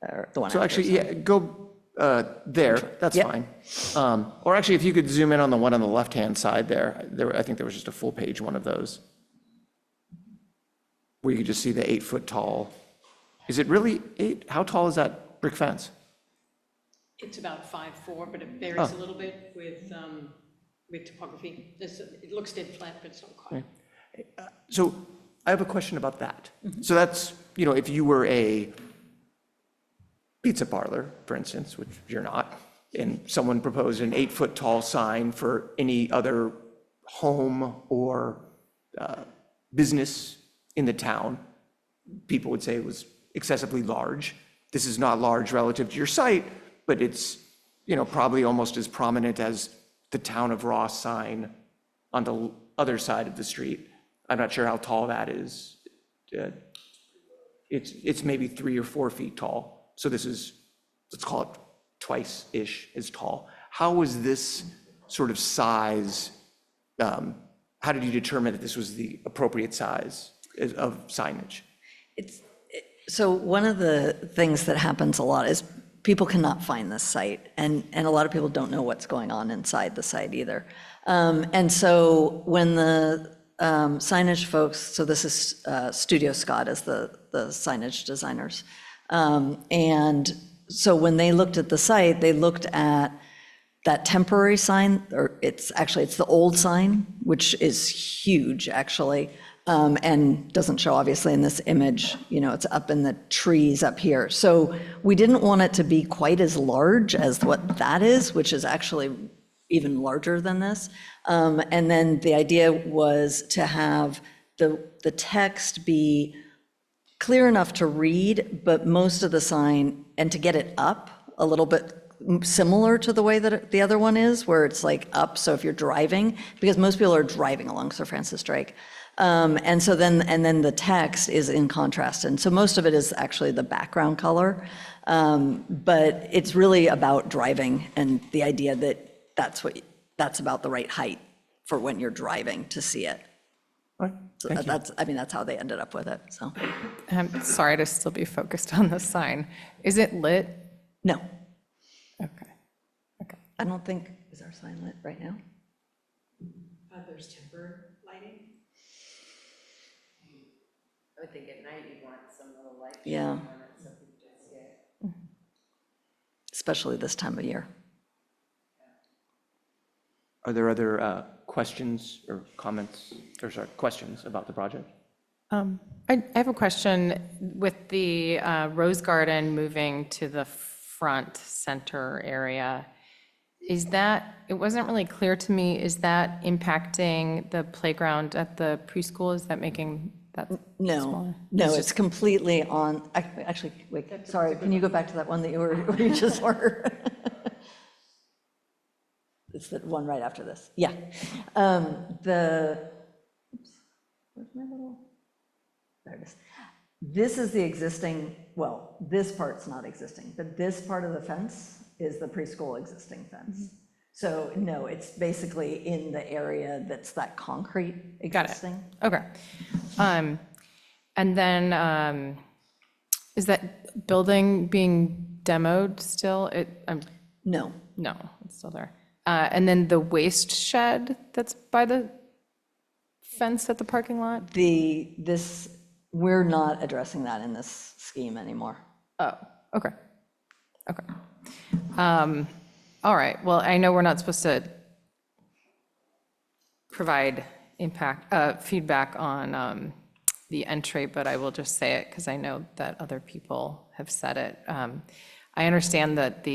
Or the one So after, actually, yeah, go there, that's Yep. fine. Or actually, if you could zoom in on the one on the left-hand side there, I think there was just a full page one of those, where you could just see the 8-foot tall. Is it really 8? How tall is that brick fence? It's about 5'4", but it varies a little bit with topography. It looks dead flat, but it's not quite. So I have a question about that. So that's, if you were a pizza parlor, for instance, which you're not, and someone proposed an 8-foot tall sign for any other home or business in the town, people would say it was excessively large. This is not large relative to your site, but it's, probably almost as prominent as the Town of Ross sign on the other side of the street. I'm not sure how tall that is. It's maybe 3 or 4 feet tall. So this is, let's call it twice-ish as tall. How was this sort of size, how did you determine that this was the appropriate size of signage? So one of the things that happens a lot is people cannot find this site, and a lot of people don't know what's going on inside the site either. And so when the signage folks, so this is Studio Scott as the signage designers, and so when they looked at the site, they looked at that temporary sign, or it's the old sign, which is huge, actually. and doesn't show obviously in this image, it's up in the trees up here. So we didn't want it to be quite as large as what that is, which is actually even larger than this. And then the idea was to have the text be clear enough to read, but most of the sign, and to get it up a little bit similar to the way that the other one is, where it's like up, so if you're driving, because most people are driving along Sir Francis Drake. And then the text is in contrast, and so most of it is actually the background color, but it's really about driving and the idea that that's about the right height for when you're driving to see it. So that's how they ended up with it, so. I'm sorry to still be focused on the sign. Is it lit? No, Okay. Okay. I don't think, is our sign lit right now? There's temporary lighting. I would think at night you'd want some little light. Yeah. on it so people can see it. Especially this time of year. Are there other questions or comments, or sorry, questions about the project? I have a question. With the rose garden moving to the front center area, it wasn't really clear to me, is that impacting the playground at the preschool? Is that making that smaller? No, it's completely on, actually, wait, sorry, can you go back to that one that you just were? It's the one right after this, yeah. Oops, where's my little, there it is. This is the existing, well, this part's not existing, but this part of the fence is the preschool existing fence. So no, it's basically in the area that's that concrete existing. Got it. Okay. And then, is that building being demoed still? No. No, it's still there. And then the waste shed that's by the fence at the parking lot? We're not addressing that in this scheme anymore. Oh, okay. Okay. All right. Well, I know we're not supposed to provide feedback on the entry, but I will just say it because I know that other people have said it. I understand that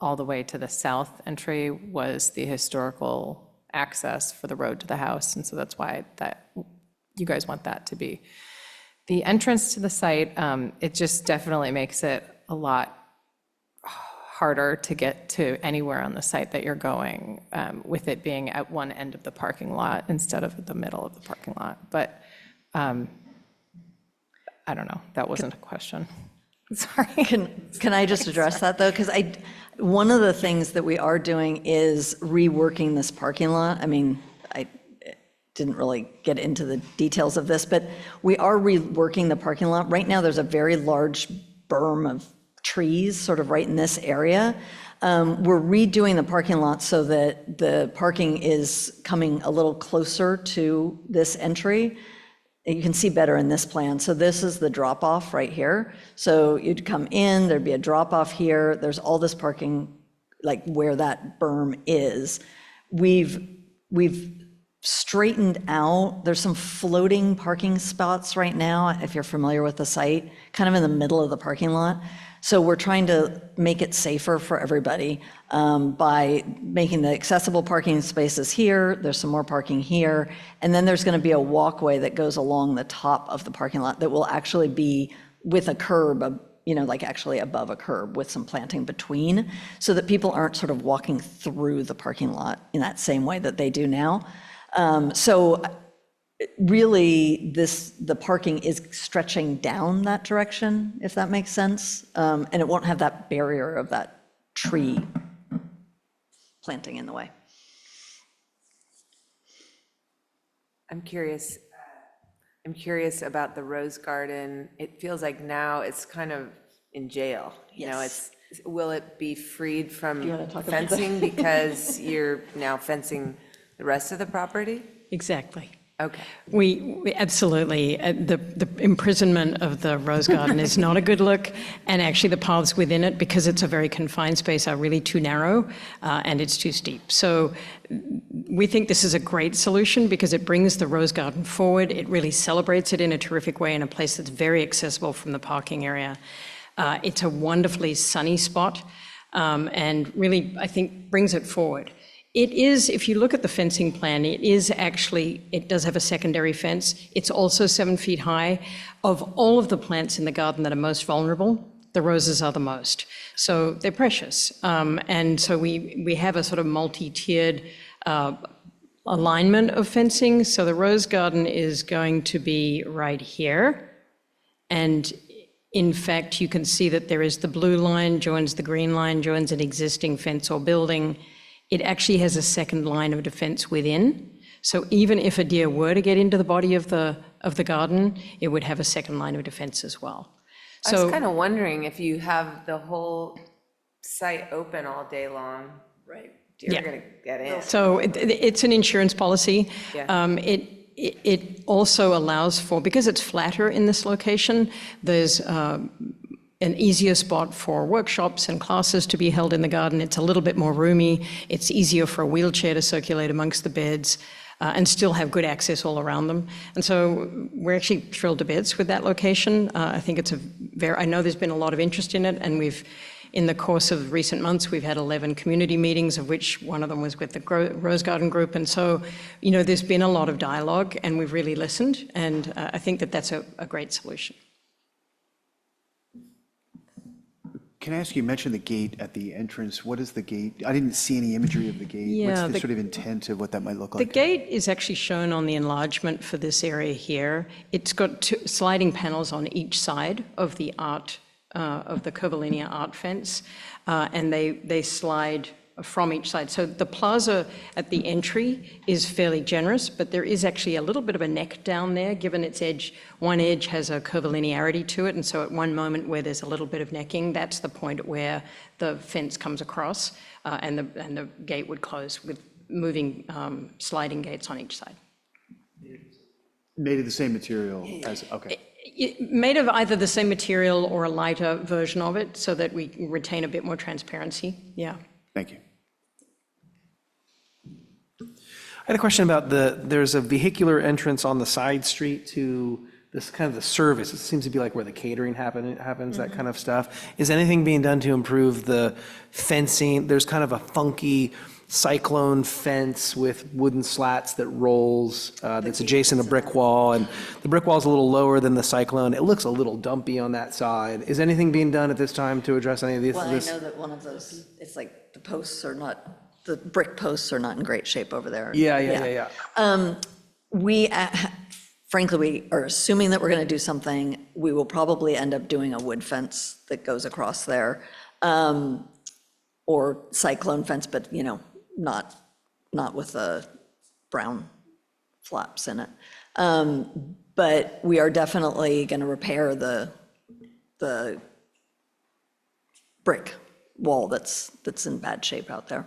all the way to the south entry was the historical access for the road to the house, and so that's why you guys want that to be the entrance to the site. It just definitely makes it a lot harder to get to anywhere on the site that you're going, with it being at one end of the parking lot instead of at the middle of the parking lot. But I don't know, that wasn't a question. Sorry. Can I just address that, though? Because one of the things that we are doing is reworking this parking lot. I mean, I didn't really get into the details of this, but we are reworking the parking lot. Right now, there's a very large berm of trees sort of right in this area. We're redoing the parking lot so that the parking is coming a little closer to this entry. You can see better in this plan. So this is the drop-off right here. So you'd come in, there'd be a drop-off here. There's all this parking, like where that berm is. We've straightened out, there's some floating parking spots right now, if you're familiar with the site, kind of in the middle of the parking lot. So we're trying to make it safer for everybody by making the accessible parking spaces here. There's some more parking here. And then there's going to be a walkway that goes along the top of the parking lot that will actually be with a curb, like actually above a curb with some planting between, so that people aren't sort of walking through the parking lot in that same way that they do now. So really, the parking is stretching down that direction, if that makes sense. And it won't have that barrier of that tree planting in the way. I'm curious about the rose garden. It feels like now it's kind of in jail. Yes. Will it be freed Do you from wanna talk about fencing because you're now fencing the rest of the property? Exactly. Okay. We absolutely, the imprisonment of the rose garden is not a good look, and actually the paths within it, because it's a very confined space, are really too narrow, and it's too steep. So we think this is a great solution because it brings the rose garden forward. It really celebrates it in a terrific way in a place that's very accessible from the parking area. It's a wonderfully sunny spot, and really, I think, brings it forward. It is, if you look at the fencing plan, it does have a secondary fence. It's also 7 feet high. Of all of the plants in the garden that are most vulnerable, the roses are the most. So they're precious. And so we have a sort of multi-tiered alignment of fencing. So the rose garden is going to be right here. And in fact, you can see that there is the blue line joins the green line, joins an existing fence or building. It actually has a second line of defense within. So even if a deer were to get into the body of the garden, it would have a second line of defense as well. I was So kind of wondering if you have the whole site open all day long, right? Deer are going to get in. So it's an insurance policy. Yeah. It also allows for, because it's flatter in this location, there's an easier spot for workshops and classes to be held in the garden. It's a little bit more roomy. It's easier for a wheelchair to circulate amongst the beds and still have good access all around them. And so we're actually thrilled to bits with that location. I think it's I know there's been a lot of interest in it, and in the course of recent months, we've had 11 community meetings, of which one of them was with the Rose Garden Group. And so, there's been a lot of dialogue, and we've really listened. And I think that that's a great solution. Can I ask you mentioned the gate at the entrance. What is the gate? I didn't see any imagery of the gate. What's Yeah, the sort of intent of what that might look The like? gate is actually shown on the enlargement for this area here. It's got two sliding panels on each side of the curvilinear art fence, and they slide from each side. So the plaza at the entry is fairly generous, but there is actually a little bit of a neck down there, given its edge. One edge has a curvilinearity to it, and so at one moment where there's a little bit of necking, that's the point where the fence comes across, and the gate would close with moving sliding gates on each side. Made of the same material as, okay. Made of either the same material or a lighter version of it, so that we retain a bit more transparency. Yeah. Thank you. I had a question about there's a vehicular entrance on the side street to this kind of the service. It seems to be like where the catering happens, that kind of stuff. Is anything being done to improve the fencing? There's kind of a funky cyclone fence with wooden slats that rolls, that's adjacent to brick wall, and the brick wall is a little lower than the cyclone. It looks a little dumpy on that side. Is anything being done at this time to address any of these? Well, I know that one of those, it's like the brick posts are not in great shape over there. Yeah. Frankly, we are assuming that we're going to do something. We will probably end up doing a wood fence that goes across there, or cyclone fence, but, not with the brown flaps in it. But we are definitely going to repair the brick wall that's in bad shape out there.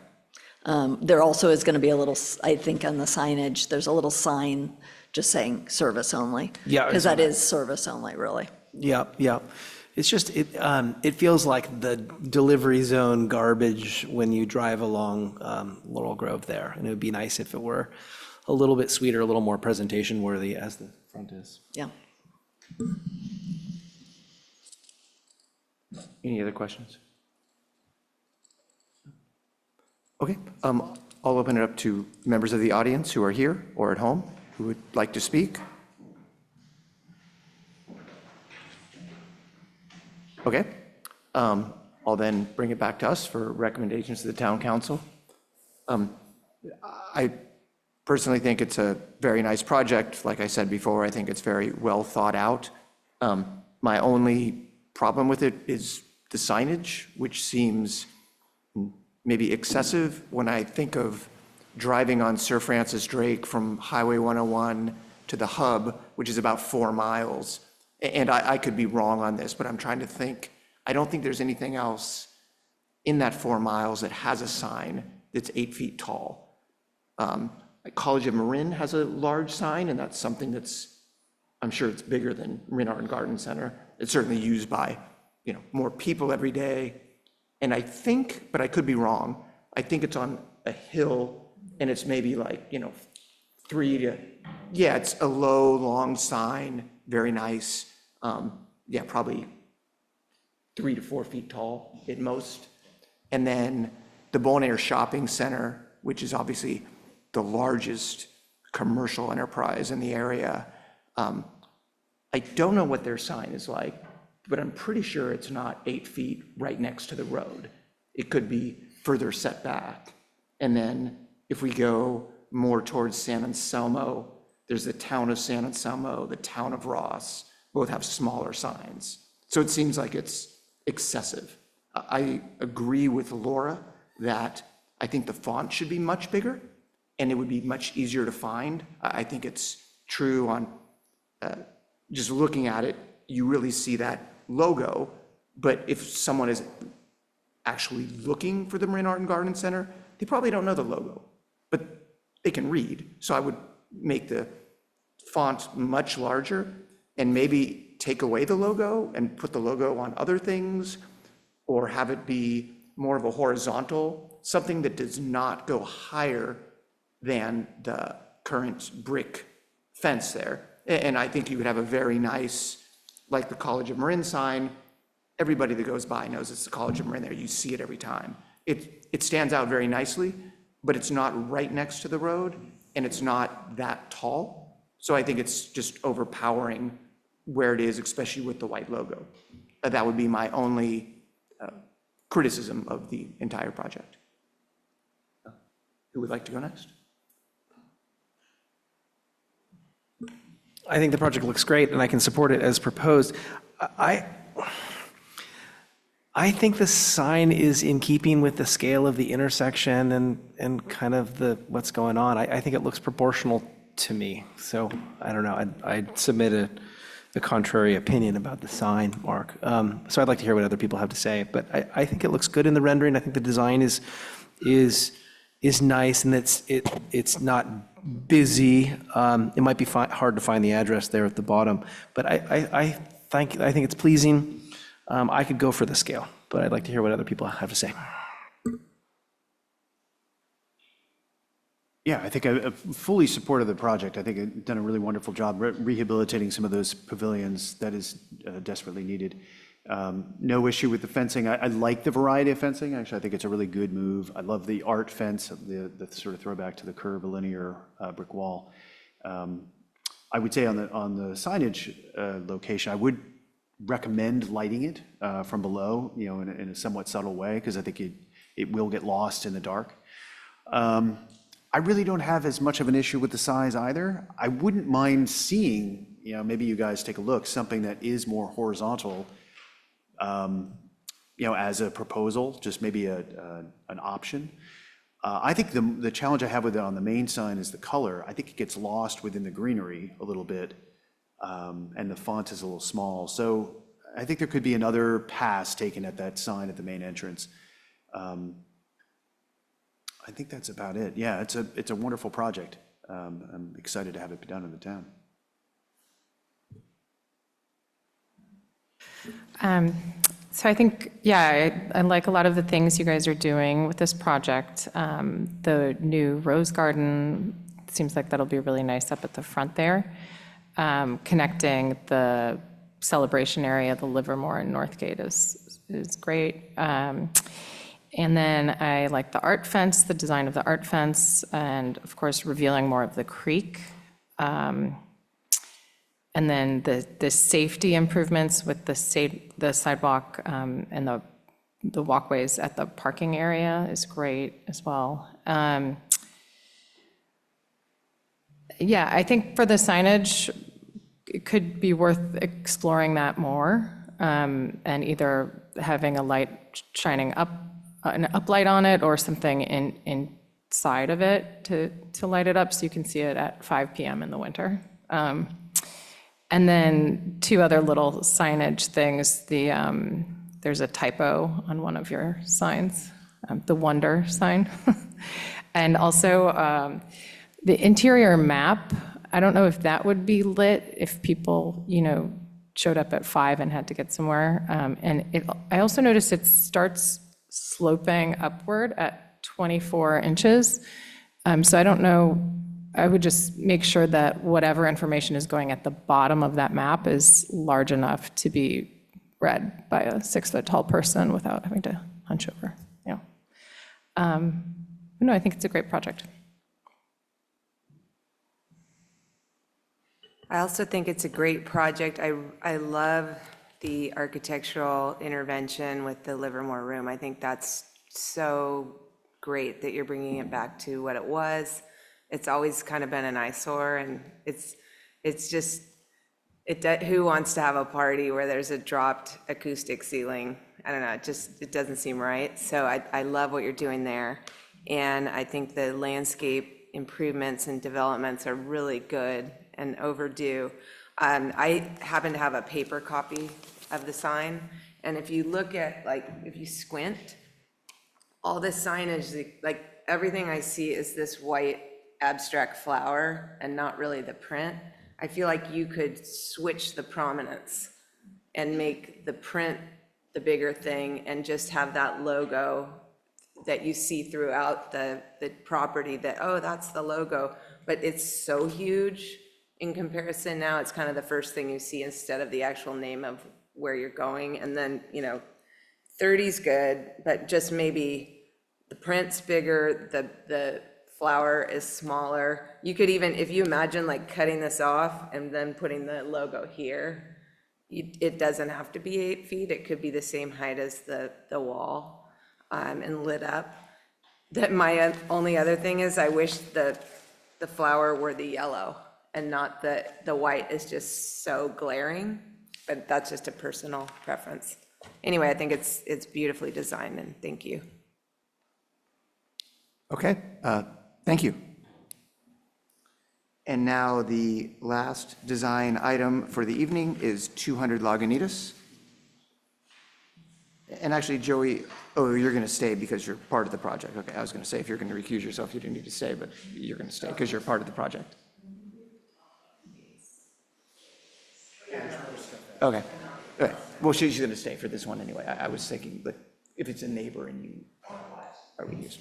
There also is going to be a little, I think on the signage, there's a little sign just saying service only. Yeah, Because that is service only, really. Yeah. It's just, it feels like the delivery zone garbage when you drive along Laurel Grove there. And it would be nice if it were a little bit sweeter, a little more presentation worthy as the front is. Yeah. Any other questions? Okay, I'll open it up to members of the audience who are here or at home who would like to speak. Okay, I'll then bring it back to us for recommendations to the town council. I personally think it's a very nice project. Like I said before, I think it's very well thought out. My only problem with it is the signage, which seems maybe excessive when I think of driving on Sir Francis Drake from Highway 101 to the hub, which is about 4 miles. And I could be wrong on this, but I'm trying to think. I don't think there's anything else in that 4 miles that has a sign that's 8 feet tall. Like College of Marin has a large sign, and that's something that's, I'm sure it's bigger than Marin Art and Garden Center. It's certainly used by, more people every day. And I think, but I could be wrong, I think it's on a hill, and it's maybe like, it's a low, long sign, very nice. Probably 3 to 4 feet tall at most. And then the Bonaire Shopping Center, which is obviously the largest commercial enterprise in the area. I don't know what their sign is like, but I'm pretty sure it's not 8 feet right next to the road. It could be further set back. And then if we go more towards San Anselmo, there's the town of San Anselmo, the town of Ross, both have smaller signs. So it seems like it's excessive. I agree with Laura that I think the font should be much bigger and it would be much easier to find. I think it's true on just looking at it, you really see that logo, but if someone is actually looking for the Marin Art and Garden Center, they probably don't know the logo, but they can read. So I would make the font much larger and maybe take away the logo and put the logo on other things, or have it be more of a horizontal, something that does not go higher than the current brick fence there. And I think you would have a very nice, like the College of Marin sign, everybody that goes by knows it's the College of Marin there. You see it every time. It stands out very nicely, but it's not right next to the road and it's not that tall. So I think it's just overpowering where it is, especially with the white logo. That would be my only criticism of the entire project. Who would like to go next? I think the project looks great, and I can support it as proposed. I think the sign is in keeping with the scale of the intersection and kind of what's going on. I think it looks proportional to me. So I don't know. I'd submit a contrary opinion about the sign, Mark. So I'd like to hear what other people have to say. But I think it looks good in the rendering. I think the design is nice, and it's not busy. It might be hard to find the address there at the bottom, but I think it's pleasing. I could go for the scale, but I'd like to hear what other people have to say. Yeah, I think I fully supported the project. I think it's done a really wonderful job rehabilitating some of those pavilions that is desperately needed. No issue with the fencing. I like the variety of fencing. Actually, I think it's a really good move. I love the art fence, the sort of throwback to the curvilinear brick wall. I would say on the signage location, I would recommend lighting it from below, in a somewhat subtle way, because I think it will get lost in the dark. I really don't have as much of an issue with the size either. I wouldn't mind seeing, maybe you guys take a look, something that is more horizontal, as a proposal, just maybe an option. I think the challenge I have with it on the main sign is the color. I think it gets lost within the greenery a little bit, and the font is a little small. So I think there could be another pass taken at that sign at the main entrance. I think that's about it. Yeah, it's a wonderful project. I'm excited to have it be done in the town. So I think, I like a lot of the things you guys are doing with this project. The new rose garden seems like that'll be really nice up at the front there. Connecting the celebration area, the Livermore and Northgate is great. And then I like the art fence, the design of the art fence, and of course, revealing more of the creek. And then the safety improvements with the sidewalk and the walkways at the parking area is great as well. I think for the signage, it could be worth exploring that more, and either having a light shining up, an uplight on it, or something inside of it to light it up so you can see it at 5 p.m. in the winter. And then 2 other little signage things. There's a typo on one of your signs, the Wonder sign. And also the interior map, I don't know if that would be lit if people, showed up at 5 and had to get somewhere. I also noticed it starts sloping upward at 24 inches. So I don't know, I would just make sure that whatever information is going at the bottom of that map is large enough to be read by a 6-foot-tall person without having to hunch over. Yeah. No, I think it's a great project. I also think it's a great project. I love the architectural intervention with the Livermore Room. I think that's so great that you're bringing it back to what it was. It's always kind of been an eyesore, and it's just, who wants to have a party where there's a dropped acoustic ceiling? I don't know, it doesn't seem right. So I love what you're doing there. And I think the landscape improvements and developments are really good and overdue. I happen to have a paper copy of the sign, and if you look at, if you squint, all this signage, everything I see is this white abstract flower and not really the print. I feel like you could switch the prominence and make the print the bigger thing and just have that logo that you see throughout the property that, oh, that's the logo, but it's so huge in comparison now. It's kind of the first thing you see instead of the actual name of where you're going. And then, 30's good, but just maybe the print's bigger, the flower is smaller. You could even, if you imagine cutting this off and then putting the logo here, it doesn't have to be 8 feet. It could be the same height as the wall and lit up. That my only other thing is I wish the flower were the yellow and not the white is just so glaring, but that's just a personal preference. Anyway, I think it's beautifully designed, and thank you. Okay, thank you. And now the last design item for the evening is 200 Lagunitas. And actually, Joey, you're going to stay because you're part of the project. Okay, I was going to say if you're going to recuse yourself, you didn't need to stay, but you're going to stay because you're part of the project. Okay. Okay. Well, she's going to stay for this one anyway. I was thinking, but if it's a neighbor and you are recused.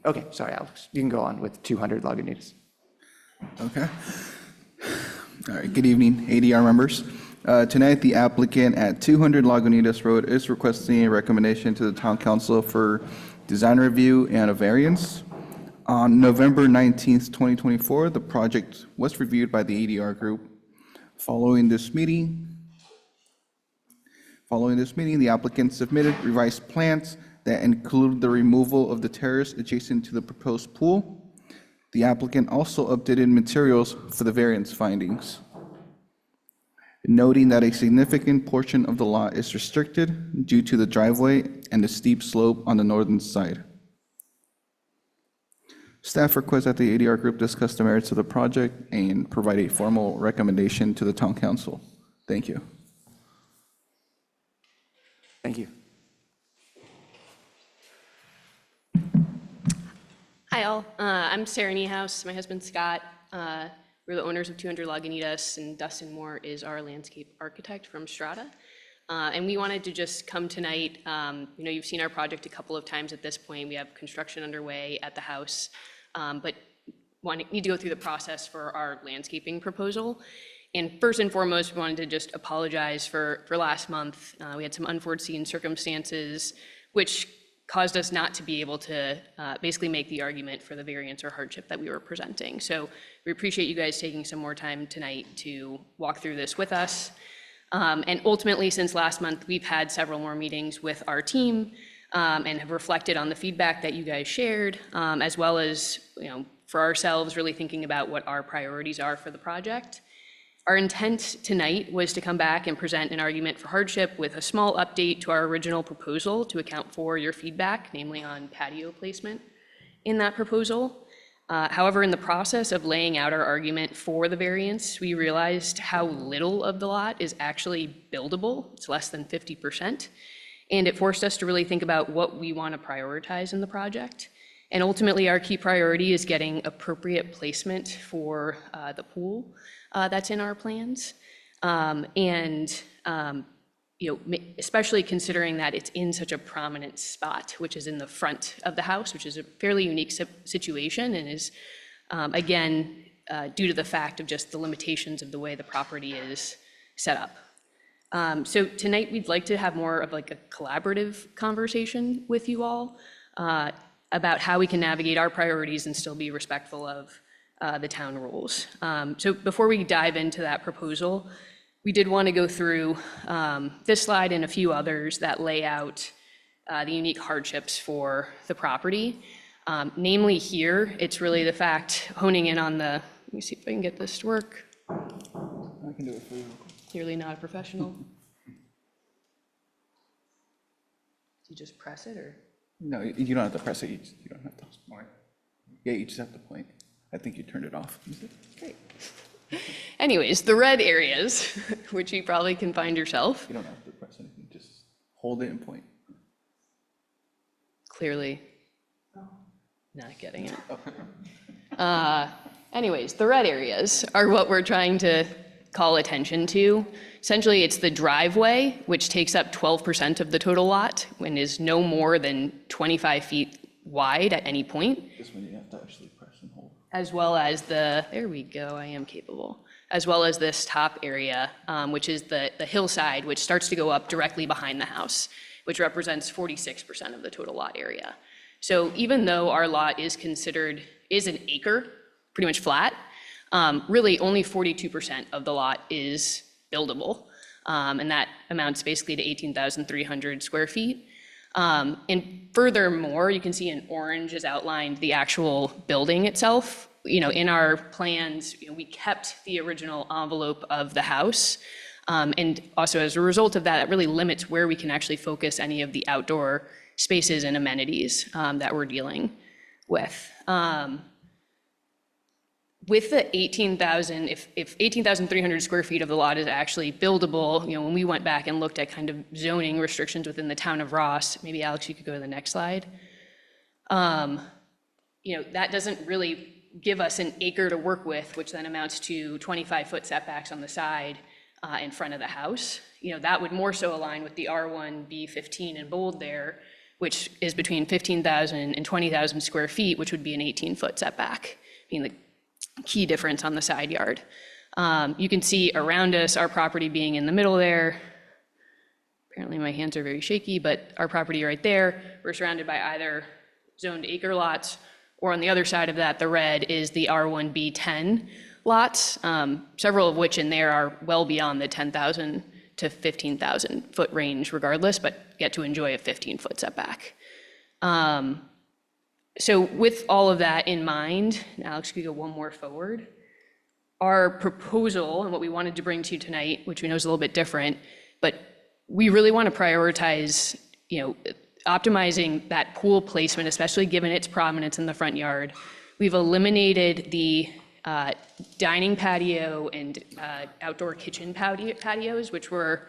Okay, sorry, Alex. You can go on with 200 Lagunitas. Okay. All right, good evening, ADR members. Tonight, the applicant at 200 Lagunitas Road is requesting a recommendation to the Town Council for design review and a variance. On November 19th, 2024, the project was reviewed by the ADR group. Following this meeting, the applicant submitted revised plans that include the removal of the terrace adjacent to the proposed pool. The applicant also updated materials for the variance findings, noting that a significant portion of the lot is restricted due to the driveway and the steep slope on the northern side. Staff requests that the ADR group discuss the merits of the project and provide a formal recommendation to the Town Council. Thank you. Thank you. Hi all, I'm Sarah Niehaus, my husband Scott. We're the owners of 200 Lagunitas, and Dustin Moore is our landscape architect from Strata. And we wanted to just come tonight. You've seen our project a couple of times at this point. We have construction underway at the house, but need to go through the process for our landscaping proposal. And first and foremost, we wanted to just apologize for last month. We had some unforeseen circumstances, which caused us not to be able to basically make the argument for the variance or hardship that we were presenting. So we appreciate you guys taking some more time tonight to walk through this with us. And ultimately, since last month, we've had several more meetings with our team and have reflected on the feedback that you guys shared, as well as, for ourselves, really thinking about what our priorities are for the project. Our intent tonight was to come back and present an argument for hardship with a small update to our original proposal to account for your feedback, namely on patio placement in that proposal. However, in the process of laying out our argument for the variance, we realized how little of the lot is actually buildable. It's less than 50%. And it forced us to really think about what we want to prioritize in the project. And ultimately, our key priority is getting appropriate placement for the pool that's in our plans. Especially considering that it's in such a prominent spot, which is in the front of the house, which is a fairly unique situation and is, again, due to the fact of just the limitations of the way the property is set up. So tonight, we'd like to have more of like a collaborative conversation with you all about how we can navigate our priorities and still be respectful of the town rules. So before we dive into that proposal, we did want to go through this slide and a few others that lay out the unique hardships for the property. Namely here, it's really the fact, honing in on the, let me see if I can get this to work. I can do it for you. Clearly not a professional. Do you just press it or? No, you don't have to press it. You don't have to. Yeah, you just have to point. I think you turned it off. Great. Anyways, the red areas, which you probably can find yourself. You don't have to press anything. Just hold it and point. Clearly not getting it. Anyways, the red areas are what we're trying to call attention to. Essentially, it's the driveway, which takes up 12% of the total lot and is no more than 25 feet wide at any point. This one you have to actually press and hold. As well as there we go, I am capable. As well as this top area, which is the hillside, which starts to go up directly behind the house, which represents 46% of the total lot area. So even though our lot is an acre, pretty much flat, really only 42% of the lot is buildable. And that amounts basically to 18,300 square feet. And furthermore, you can see in orange is outlined the actual building itself. In our plans, we kept the original envelope of the house. And also as a result of that, it really limits where we can actually focus any of the outdoor spaces and amenities that we're dealing with. With the 18,000, if 18,300 square feet of the lot is actually buildable, when we went back and looked at kind of zoning restrictions within the town of Ross, maybe Alex, you could go to the next slide. That doesn't really give us an acre to work with, which then amounts to 25-foot setbacks on the side in front of the house. That would more so align with the R1 B15 in bold there, which is between 15,000 and 20,000 square feet, which would be an 18-foot setback, being the key difference on the side yard. You can see around us, our property being in the middle there. Apparently my hands are very shaky, but our property right there, we're surrounded by either zoned acre lots, or on the other side of that, the red is the R1B10 lots, several of which in there are well beyond the 10,000 to 15,000 foot range regardless, but get to enjoy a 15-foot setback. So with all of that in mind, and Alex, could you go one more forward? Our proposal and what we wanted to bring to you tonight, which we know is a little bit different, but we really want to prioritize, optimizing that pool placement, especially given its prominence in the front yard. We've eliminated the dining patio and outdoor kitchen patios, which were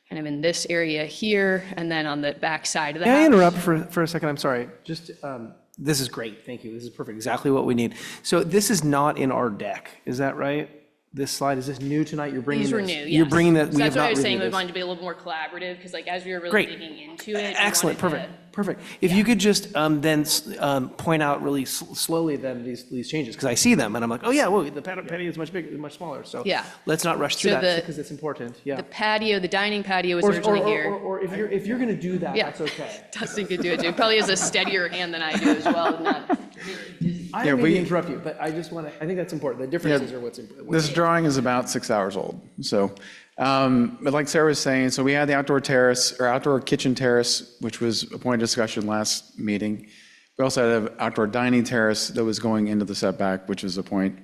kind of in this area here, and then on the back side of the house. Can I interrupt for a second? I'm sorry. Just, this is great. Thank you. This is perfect. Exactly what we need. So this is not in our deck. Is that right? This slide, is this new tonight? You're bringing These were this? new, yes. You're bringing that, So we have that's what I not was saying, reviewed we this. wanted to be a little more collaborative, because as we were really Great. digging into it. we Excellent, wanted perfect, to- perfect. If you could just then point out really slowly then these changes, because I see them and I'm like, oh yeah, whoa, the patio is much bigger, much smaller. So Yeah. let's not rush through So that the- because it's important. Yeah. The patio, the dining patio was originally here. Or if you're going to do that, Yeah. that's okay. Dustin could do it too. Probably has a steadier hand than I do as well. I didn't mean to interrupt you, but I just want to, I think that's important. The differences are what's important. This drawing is about 6 hours old. So, but like Sarah was saying, so we had the outdoor terrace or outdoor kitchen terrace, which was a point of discussion last meeting. We also had an outdoor dining terrace that was going into the setback, which was a point.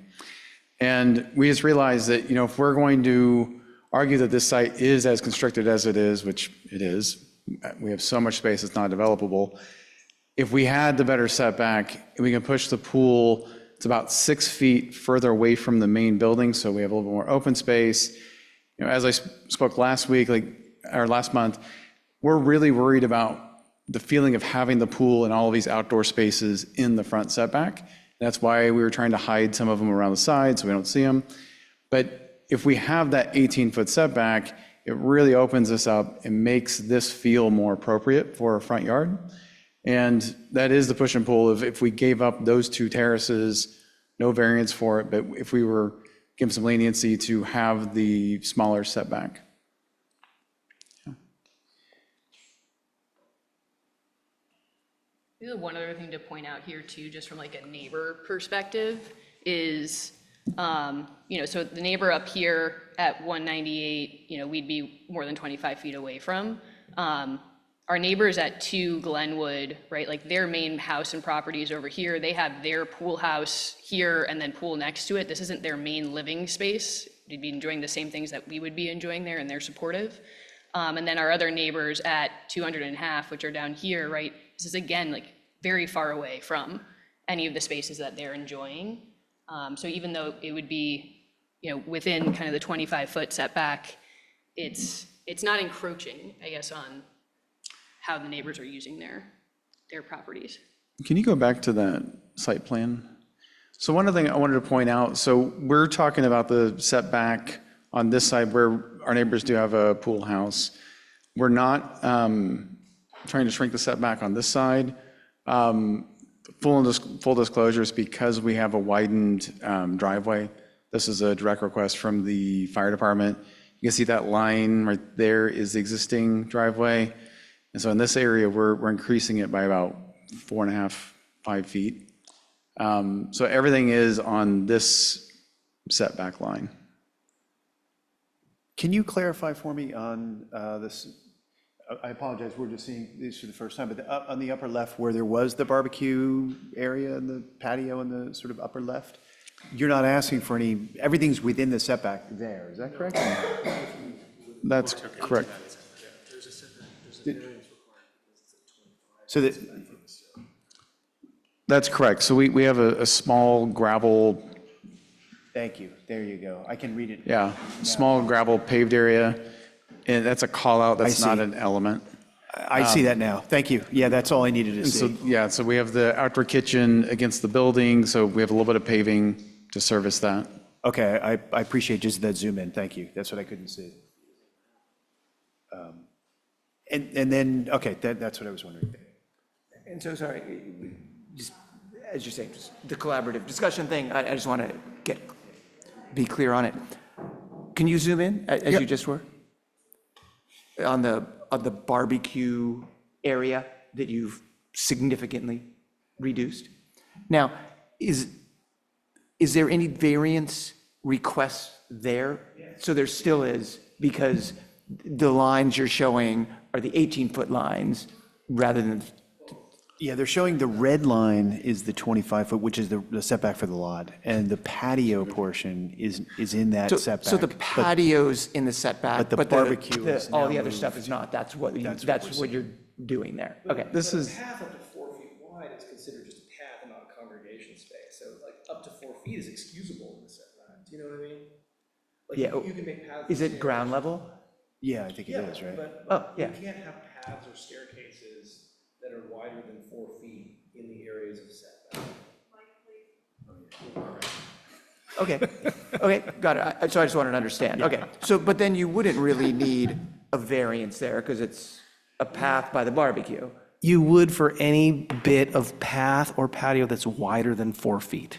And we just realized that, if we're going to argue that this site is as constricted as it is, which it is, we have so much space it's not developable. If we had the better setback, we can push the pool, it's about 6 feet further away from the main building, so we have a little bit more open space. As I spoke last week, or last month, we're really worried about the feeling of having the pool and all of these outdoor spaces in the front setback. That's why we were trying to hide some of them around the side so we don't see them. But if we have that 18-foot setback, it really opens this up and makes this feel more appropriate for a front yard. And that is the push and pull of if we gave up those two terraces, no variance for it, but if we were given some leniency to have the smaller setback. The one other thing to point out here too, just from like a neighbor perspective, is, so the neighbor up here at 198, we'd be more than 25 feet away from. Our neighbors at 2 Glenwood, right, like their main house and property is over here. They have their pool house here and then pool next to it. This isn't their main living space. They'd be enjoying the same things that we would be enjoying there, and they're supportive. And then our other neighbors at 200 and a half, which are down here, right, this is again, like very far away from any of the spaces that they're enjoying. So even though it would be, within kind of the 25-foot setback, it's not encroaching, I guess, on how the neighbors are using their properties. Can you go back to that site plan? So one other thing I wanted to point out, so we're talking about the setback on this side where our neighbors do have a pool house. We're not trying to shrink the setback on this side. Full disclosure is because we have a widened driveway. This is a direct request from the fire department. You can see that line right there is the existing driveway. And so in this area, we're increasing it by about 4.5, 5 feet. So everything is on this setback line. Can you clarify for me on this? I apologize, we're just seeing this for the first time, but on the upper left where there was the barbecue area and the patio in the sort of upper left, you're not asking for any, everything's within the setback there, is that correct? That's correct. So that, That's correct. So we have a small gravel, thank you, there you go, I can read it. yeah, small gravel paved area. And that's a call out, that's not see. an element. I see that now, thank you, yeah, that's all I needed to And so, see. yeah, so we have the outdoor kitchen against the building, so we have a little bit of paving to service that. Okay, I appreciate just that zoom in, thank you, that's what I couldn't see. And then, okay, that's what I was wondering. And so, sorry, just, as you're saying, just the collaborative discussion thing, I just want to be clear on it. Can you zoom in, as you just were? On the barbecue area that you've significantly reduced. Now, is there any variance requests there? So there still is, because the lines you're showing are the 18-foot lines rather than. Yeah, they're showing the red line is the 25-foot, which is the setback for the lot, and the patio portion is in that setback. So the patio's in the setback, but the but barbecue is all now the other moved. stuff is not. That's what you're doing there. Okay. This is, path up to 4 feet wide is considered just a path and not a congregation space. So like up to 4 feet is excusable in the setback. Do you know what I mean? Like Yeah. you can make paths. Is it ground level? Yeah, I think it is, right? But Oh, yeah. you can't have paths or staircases that are wider than 4 feet in the areas of setback. Okay, okay, got it. So I just wanted to understand. Okay, so, but then you wouldn't really need a variance there because it's a path by the barbecue. You would for any bit of path or patio that's wider than 4 feet.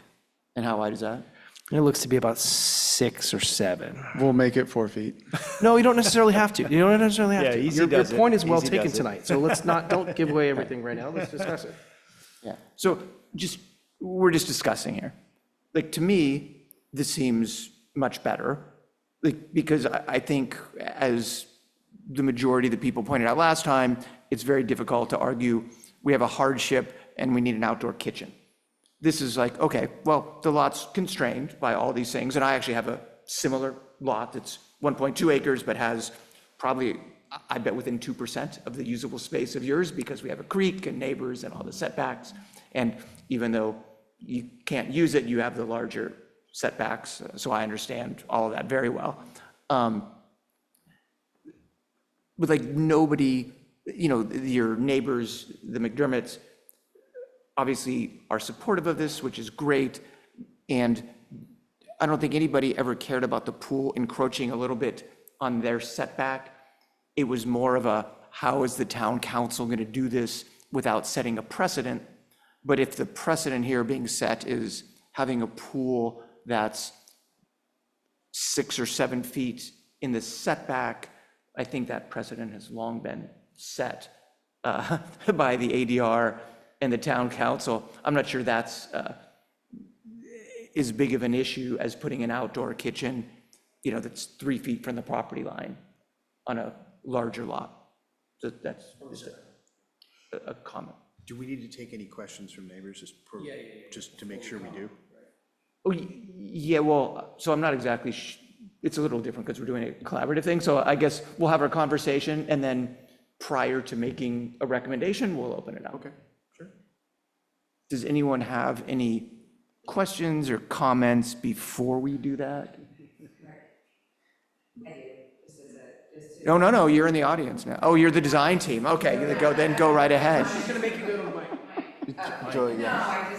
And how wide is that? And it looks to be about 6 or 7. we'll make it 4 feet. No, you don't necessarily have to. You don't necessarily have Yeah, to. easy Your does it. point is well Easy taken does it. tonight. So don't give away everything right now. Let's discuss it. Yeah, so we're just discussing here. Like, to me, this seems much better, like, because I think, as the majority of the people pointed out last time, it's very difficult to argue we have a hardship and we need an outdoor kitchen. This is like, okay, well, the lot's constrained by all these things, and I actually have a similar lot that's 1.2 acres, but has probably, I bet, within 2% of the usable space of yours, because we have a creek and neighbors and all the setbacks. And even though you can't use it, you have the larger setbacks, so I understand all of that very well. But like, nobody your neighbors, the McDermotts, obviously are supportive of this, which is great. And I don't think anybody ever cared about the pool encroaching a little bit on their setback. It was more of a, how is the town council going to do this without setting a precedent? But if the precedent here being set is having a pool that's 6 or 7 feet in the setback, I think that precedent has long been set by the ADR and the town council. I'm not sure that's as big of an issue as putting an outdoor kitchen, that's 3 feet from the property line on a larger lot. So that's just a comment. Do we need to take any questions from neighbors just to make sure we do? Oh, yeah, well, so I'm not exactly, it's a little different because we're doing a collaborative thing. So I guess we'll have our conversation and then prior to making a recommendation, we'll open it up. Okay, sure. Does anyone have any questions or comments before we do that? No, you're in the audience now. Oh, you're the design team. Okay, then go right ahead. She's gonna make you go to the mic. Joey, yeah.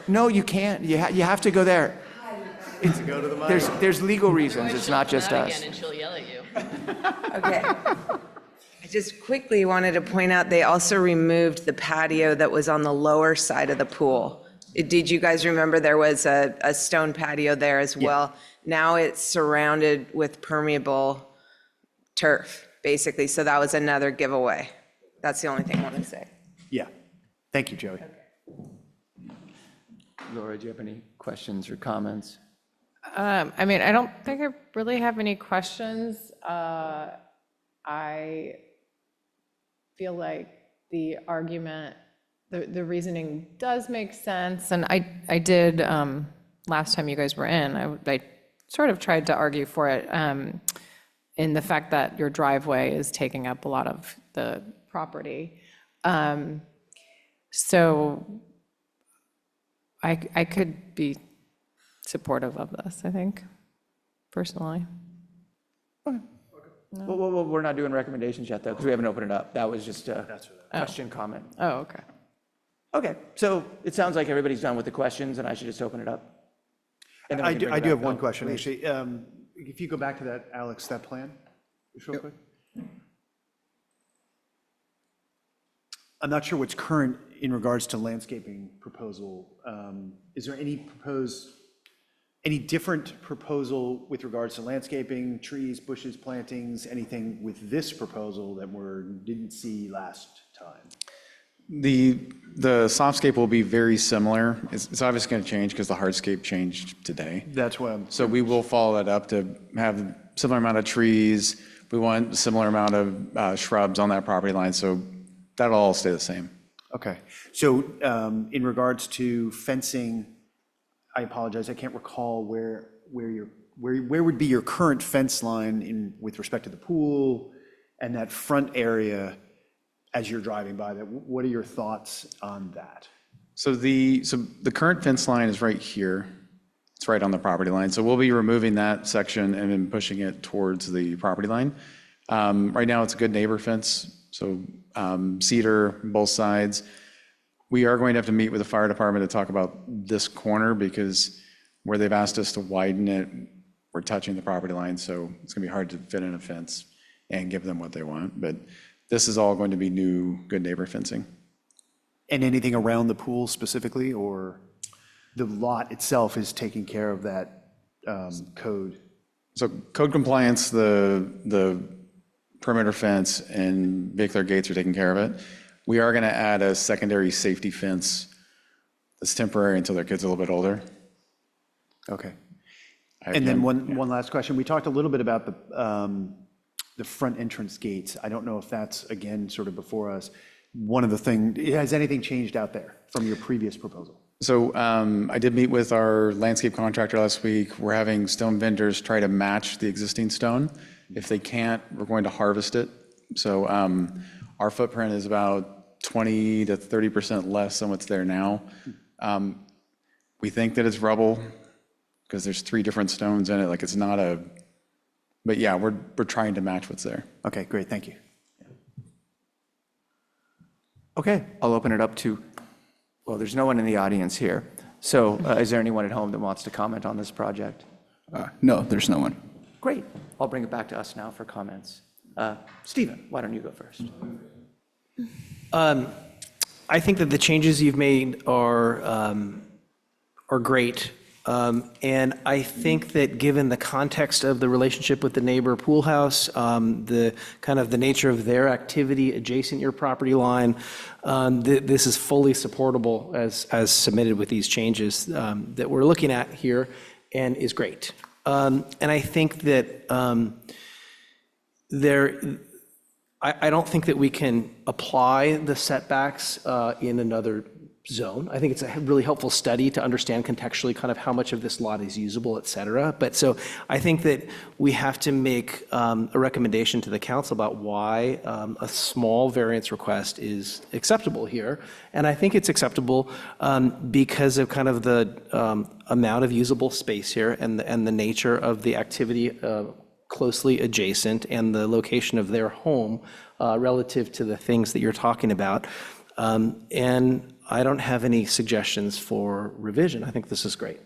No, you can't. You have to go there. Go to the mic. There's legal reasons. It's not just Out us. again and she'll yell at you. Okay. I just quickly wanted to point out, they also removed the patio that was on the lower side of the pool. Did you guys remember there was a stone patio there as well? Now it's surrounded with permeable turf, basically. So that was another giveaway. That's the only thing I want to say. Yeah. Thank you, Joey. Laura, do you have any questions or comments? I mean, I don't think I really have any questions. I feel like the argument, the reasoning does make sense. And I did, last time you guys were in, I sort of tried to argue for it in the fact that your driveway is taking up a lot of the property. So I could be supportive of this, I think, personally. Well, we're not doing recommendations yet, though, because we haven't opened it up. That was just a question, comment. Oh, okay. Okay, so it sounds like everybody's done with the questions, and I should just open it up. And then we I can do, bring I it do back have one up. question, Please. actually. If you go back to that, Alex, that plan, just real quick. I'm not sure what's current in regards to landscaping proposal. Is there any different proposal with regards to landscaping, trees, bushes, plantings, anything with this proposal that didn't see last time? The softscape will be very similar. It's obviously going to change because the hardscape changed today. That's what I'm. So we will follow that up to have similar amount of trees. We want a similar amount of shrubs on that property line, so that'll all stay the same. Okay, so in regards to fencing, I apologize, I can't recall where would be your current fence line with respect to the pool and that front area as you're driving by that. What are your thoughts on that? So the current fence line is right here. It's right on the property line. So we'll be removing that section and then pushing it towards the property line. Right now, it's a good neighbor fence, so cedar, both sides. We are going to have to meet with the fire department to talk about this corner because where they've asked us to widen it, we're touching the property line, so it's gonna be hard to fit in a fence and give them what they want. But this is all going to be new, good neighbor fencing. And anything around the pool specifically, or the lot itself is taking care of that code? So code compliance, the perimeter fence and vehicular gates are taking care of it. We are going to add a secondary safety fence that's temporary until their kid's a little bit older. Okay. And then one last question. We talked a little bit about the front entrance gates. I don't know if that's, again, sort of before us. One of the things, has anything changed out there from your previous proposal? So I did meet with our landscape contractor last week. We're having stone vendors try to match the existing stone. If they can't, we're going to harvest it. So our footprint is about 20 to 30% less than what's there now. We think that it's rubble because there's 3 different stones in it. Like it's not a But yeah, we're trying to match what's there. Okay, great, thank you. Okay, I'll open it up to, well, there's no one in the audience here. So is there anyone at home that wants to comment on this project? No, there's no one. Great. I'll bring it back to us now for comments. Stephen, why don't you go first? I think that the changes you've made are great. And I think that given the context of the relationship with the neighbor pool house, the kind of the nature of their activity adjacent your property line, this is fully supportable as submitted with these changes that we're looking at here, and is great. And I think that I don't think that we can apply the setbacks in another zone. I think it's a really helpful study to understand contextually kind of how much of this lot is usable, et cetera. But so I think that we have to make a recommendation to the council about why a small variance request is acceptable here. And I think it's acceptable because of kind of the amount of usable space here and the nature of the activity closely adjacent and the location of their home relative to the things that you're talking about. And I don't have any suggestions for revision. I think this is great.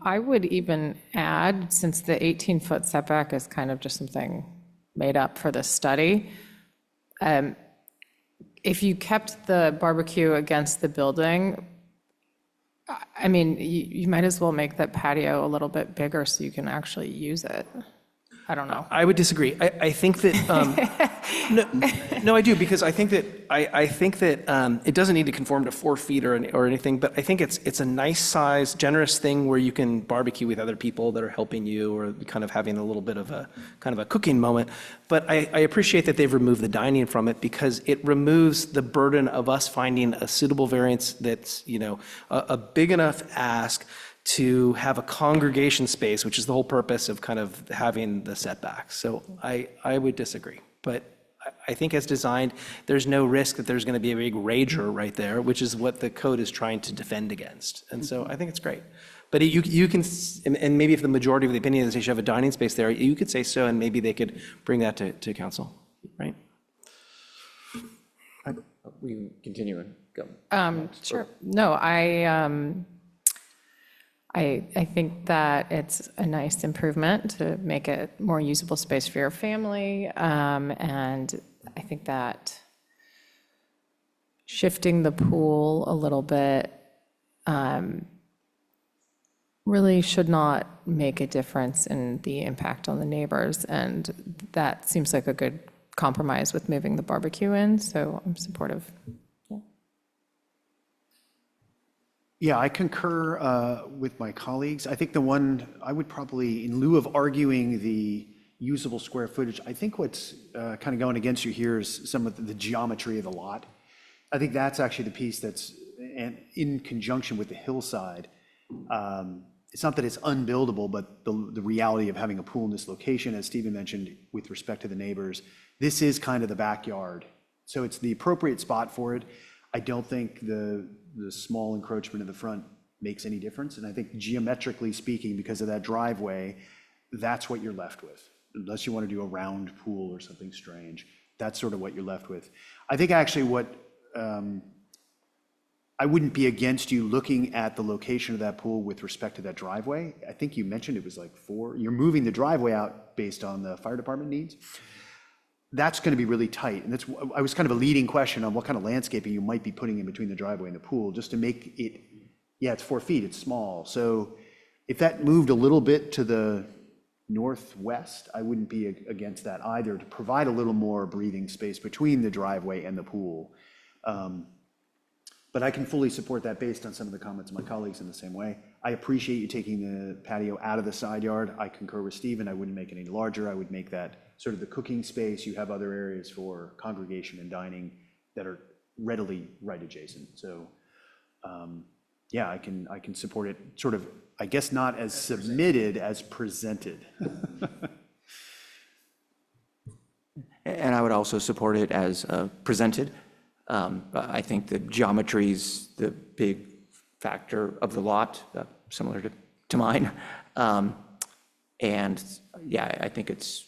I would even add, since the 18-foot setback is kind of just something made up for this study, if you kept the barbecue against the building, I mean, you might as well make that patio a little bit bigger so you can actually use it. I don't know. I would disagree. I think that no, I do, because I think that it doesn't need to conform to 4 feet or anything, but I think it's a nice size, generous thing where you can barbecue with other people that are helping you, or kind of having a little bit of a kind of a cooking moment. But I appreciate that they've removed the dining from it, because it removes the burden of us finding a suitable variance that's, a big enough ask to have a congregation space, which is the whole purpose of kind of having the setbacks. So I would disagree. But I think as designed, there's no risk that there's going to be a big rager right there, which is what the code is trying to defend against. And so I think it's great. But you can, and maybe if the majority of the opinion is they should have a dining space there, you could say so, and maybe they could bring that to council, right? We can continue and go. Sure. No, I think that it's a nice improvement to make it more usable space for your family. And I think that shifting the pool a little bit really should not make a difference in the impact on the neighbors. And that seems like a good compromise with moving the barbecue in. So I'm supportive. Yeah, I concur with my colleagues. I think the one I would probably, in lieu of arguing the usable square footage, I think what's kind of going against you here is some of the geometry of the lot. I think that's actually the piece that's in conjunction with the hillside. It's not that it's unbuildable, but the reality of having a pool in this location, as Stephen mentioned, with respect to the neighbors, this is kind of the backyard. So it's the appropriate spot for it. I don't think the small encroachment in the front makes any difference. And I think geometrically speaking, because of that driveway, that's what you're left with. Unless you want to do a round pool or something strange, that's sort of what you're left with. I think actually what, I wouldn't be against you looking at the location of that pool with respect to that driveway. I think you mentioned it was like 4, you're moving the driveway out based on the fire department needs. That's going to be really tight. And that's, I was kind of a leading question on what kind of landscaping you might be putting in between the driveway and the pool, just to make it, yeah, it's 4 feet, it's small. So if that moved a little bit to the northwest, I wouldn't be against that either, to provide a little more breathing space between the driveway and the pool. But I can fully support that based on some of the comments of my colleagues in the same way. I appreciate you taking the patio out of the side yard. I concur with Stephen. I wouldn't make it any larger. I would make that sort of the cooking space. You have other areas for congregation and dining that are readily right adjacent. So yeah, I can support it sort of, I guess not as submitted as presented. And I would also support it as presented. I think the geometry is the big factor of the lot, similar to mine. And yeah, I think it's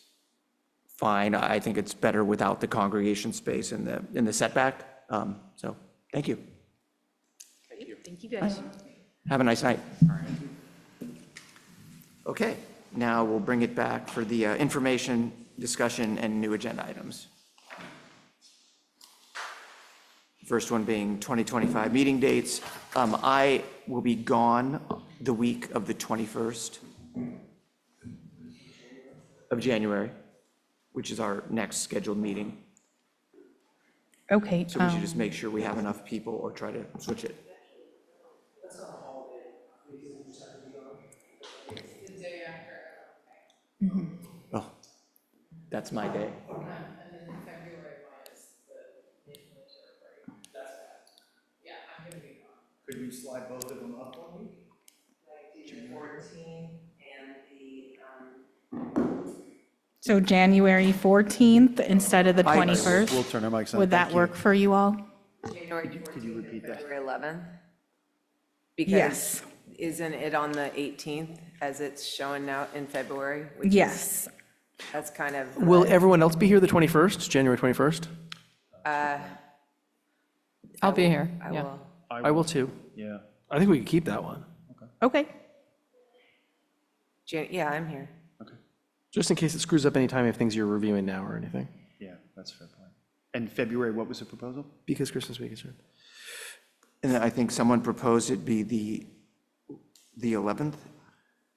fine. I think it's better without the congregation space in the setback. So, thank you. Thank you, guys. Have a nice night. Okay, now we'll bring it back for the information, discussion, and new agenda items. First one being 2025 meeting dates. I will be gone the week of the 21st of January, which is our next scheduled meeting. Okay. So we should just make sure we have enough people or try to switch it. Oh, that's my day. Could we slide both of them up 1 week? So January 14th instead of the We'll 21st? turn our mics on. Would that work for you all? January 14th, that? February 11th? Because Yes. isn't it on the 18th as it's showing now in February? Which is- Yes. That's kind of. Will everyone else be here the 21st, January 21st? I'll be here, I yeah. will. I will too. Yeah. I think we could keep that one, Okay. Yeah, I'm here. just in case it screws up any time of things you're reviewing now or anything, Yeah, that's a fair point. And February, what was the proposal? because Christmas week is here. And then I think someone proposed it be the 11th?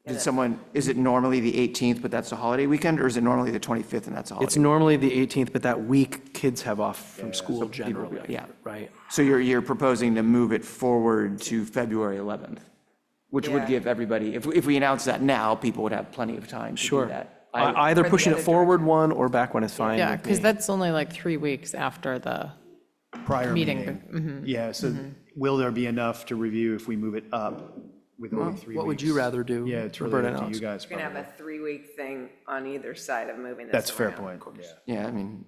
Did someone, is it normally the 18th, but that's a holiday weekend, or is it normally the 25th and that's a It's holiday? normally the 18th, but that week, kids have off from school so people- generally, yeah. right? So you're proposing to move it forward to February 11th, which would Yeah. give everybody, if we announce that now, people would have plenty of time to do Sure. that. Either For the pushing it other forward one or back one is fine Yeah, with because me. that's only like 3 weeks after the Prior meeting. meeting. Yeah, so will there be enough to review if we move it up with only 3 weeks? What would you rather do? Yeah, it's really Roberta up and to you Alex? guys. We're gonna have probably. a 3-week thing on either side of moving this That's a fair around. point, yeah. Yeah, I mean,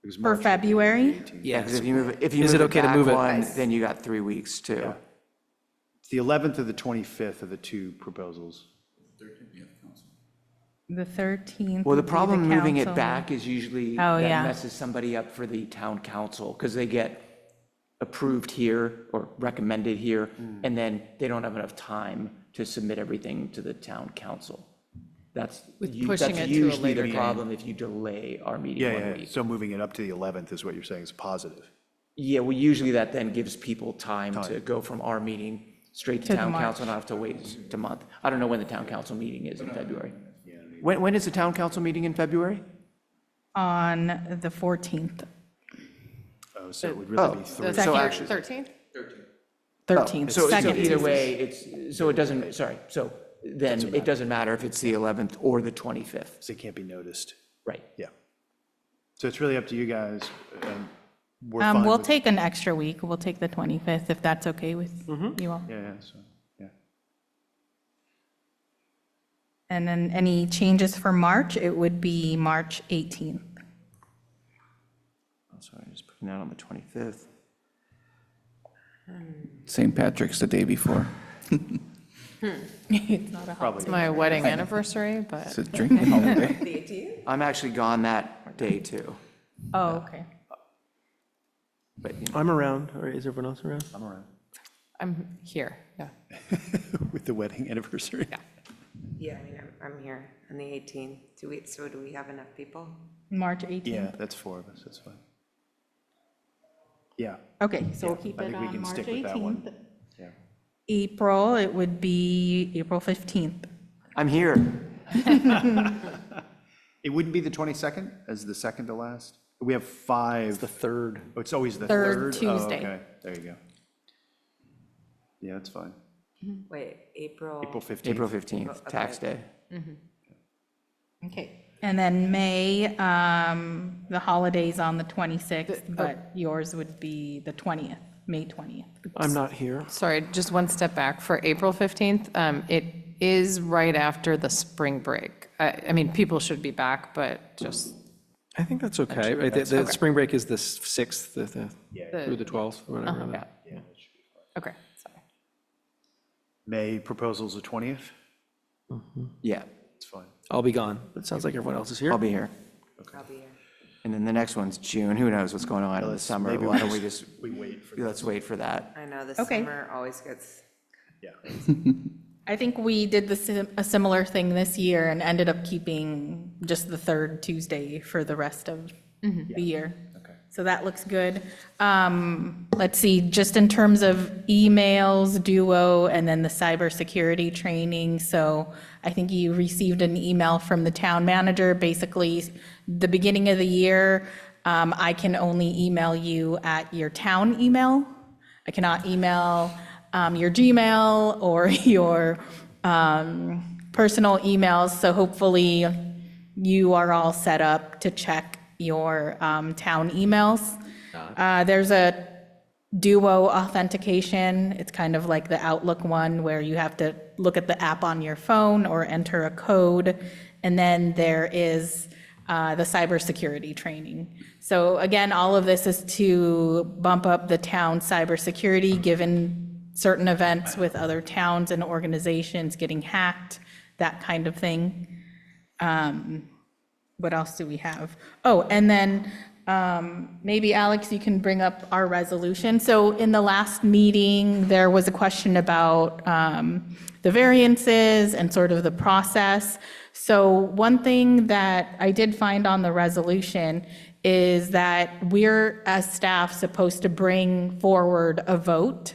Because For March would be February? 18th. yeah, because if you move it Is it okay to back move it? one, then you got 3 weeks too. Yeah. It's the 11th or the 25th are the two proposals. The 13th. Well, the would be problem moving it council. back is usually Oh, that yeah. messes somebody up for the town council, because they get approved here or recommended here, and then they don't have enough time to submit everything to the town council. That's pushing it to a usually later the date. problem if you delay our meeting Yeah, 1 yeah, week. so moving it up to the 11th is what you're saying is positive. Yeah, well, usually that then gives people time to go from our meeting straight to To the town March. council, not have to wait a month. I don't know when the town council meeting is in February. When is the town council meeting in February? On the 14th, Oh, so it would really be The 3. So actually- 13th? 13th. So second either Tuesday. way, it's, so it doesn't, sorry, so then it doesn't matter if it's the 11th or the 25th, So it can't be noticed. right? Yeah. So it's really up to you guys. And we're fine We'll with- take an extra week. We'll take the 25th if that's okay with you all. Yeah, yeah, so, yeah. And then any changes for March, it would be March 18th. Oh, sorry, I'm just putting that on the 25th. St. Patrick's the day before. It's not a holiday. It's my wedding anniversary, but It's a drinking holiday. The 18th? I'm actually gone that day too, Oh, okay. but, you know, I'm around, or is everyone else around? I'm around. I'm here, yeah. With the wedding anniversary. Yeah, I mean, I'm here on the 18th. So do we have enough people? March 18th. Yeah, that's 4 of us, that's fine. Yeah, Okay, so we'll keep I it think we on can March stick with that one. 18th. Yeah. April, it would be April 15th. I'm here. It wouldn't be the 22nd as the second to last? We have 5. The 3rd. Oh, it's always the Third 3rd? Tuesday. Oh, okay, there you go. Yeah, that's fine. Wait, April? April 15th. April 15th, tax day. Okay. And then May, the holiday's on the 26th, but yours would be the 20th, May 20th. I'm not here. Sorry, just one step back. For April 15th, it is right after the spring break. I mean, people should be back, but just I think that's okay. Right, the spring break is the 6th, through the 12th, or whatever. yeah. Okay, sorry. May proposal's the 20th? Yeah, It's fine. I'll be gone, but it sounds like everyone else is here. I'll be here. I'll be here. And then the next one's June. Who knows what's going on in the summer? maybe Why we don't we just- just, We wait for. let's wait for that. I know the Okay. summer always gets, Yeah. I think we did a similar thing this year and ended up keeping just the third Tuesday for the rest of the year. Okay. So that looks good. Let's see, just in terms of emails, Duo, and then the cybersecurity training. So I think you received an email from the town manager. Basically, the beginning of the year, I can only email you at your town email. I cannot email your Gmail or your personal emails. So hopefully you are all set up to check your town emails. There's a Duo authentication. It's kind of like the Outlook one where you have to look at the app on your phone or enter a code. And then there is the cybersecurity training. So again, all of this is to bump up the town cybersecurity, given certain events with other towns and organizations getting hacked, that kind of thing. What else do we have? Oh, and then maybe Alex, you can bring up our resolution. So in the last meeting, there was a question about the variances and sort of the process. So one thing that I did find on the resolution is that we're, as staff, supposed to bring forward a vote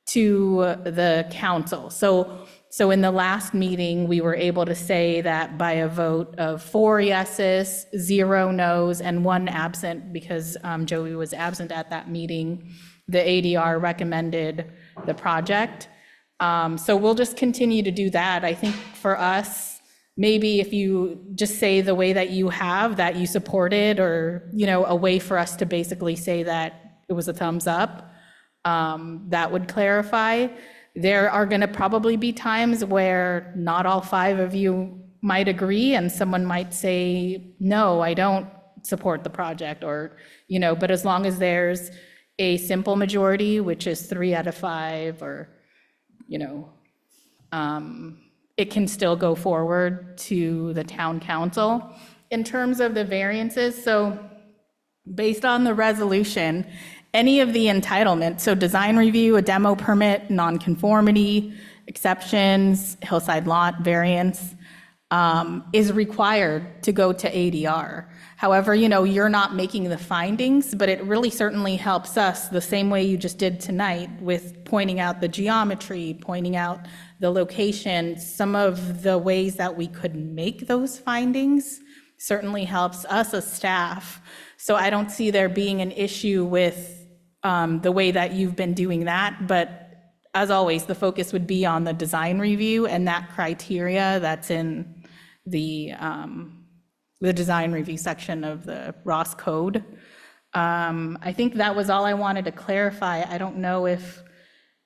to the council. So in the last meeting, we were able to say that by a vote of 4 yeses, 0 noes, and 1 absent, because Joey was absent at that meeting, the ADR recommended the project. So we'll just continue to do that. I think for us, maybe if you just say the way that you have, that you supported, or, you know, a way for us to basically say that it was a thumbs up, that would clarify. There are going to probably be times where not all 5 of you might agree, and someone might say, no, I don't support the project, or, you know, but as long as there's a simple majority, which is 3 out of 5, or, you know, it can still go forward to the town council. In terms of the variances, so based on the resolution, any of the entitlements, so design review, a demo permit, nonconformity, exceptions, hillside lot variance, is required to go to ADR. However, you know, you're not making the findings, but it really certainly helps us the same way you just did tonight with pointing out the geometry, pointing out the location, some of the ways that we could make those findings certainly helps us as staff. So I don't see there being an issue with the way that you've been doing that, but as always, the focus would be on the design review and that criteria that's in the design review section of the Ross Code. I think that was all I wanted to clarify. I don't know if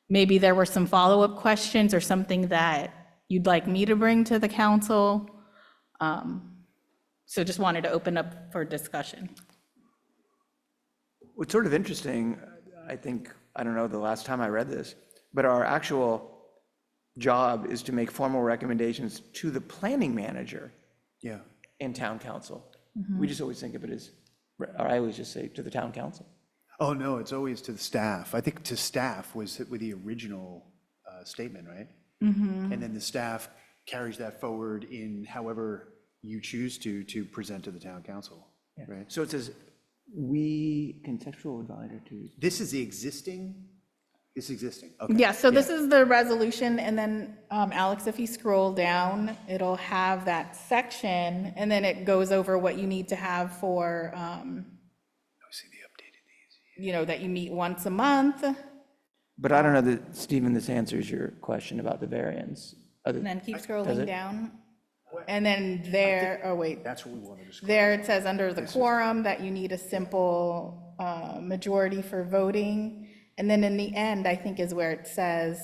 maybe there were some follow-up questions or something that you'd like me to bring to the council. So just wanted to open up for discussion. What's sort of interesting, I think, I don't know the last time I read this, but our actual job is to make formal recommendations to the planning manager Yeah. and town council. We just always think of it as, or I always just say to the town council. Oh, no, it's always to the staff. I think to staff was with the original statement, right? And then the staff carries that forward in however you choose to present to the town council, right? So it says, we contextual advisor to. This is the existing, it's existing, okay. Yeah, so this is the resolution, and then, Alex, if you scroll down, it'll have that section, and then it goes over what you need to have for, See the updated these. you know, that you meet once a month, But I don't know that, Stephen, this answers your question about the variance. and then keep Does scrolling it? down. And then there, oh wait, That's what we wanted to discuss. there it says under the quorum that you need a simple majority for voting. And then in the end, I think is where it says,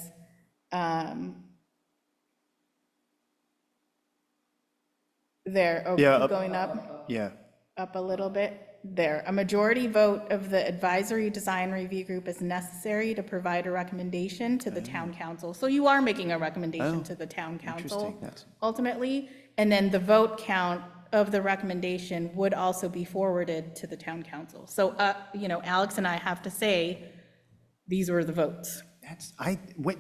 there, oh, Yeah, keep up. going up. Yeah, Up a little bit. There, a majority vote of the advisory design review group is necessary to provide a recommendation to the town council. So you are making a recommendation to the town council. interesting. That's- Ultimately, And then the vote count of the recommendation would also be forwarded to the town council. So, Alex and I have to say, these were the votes.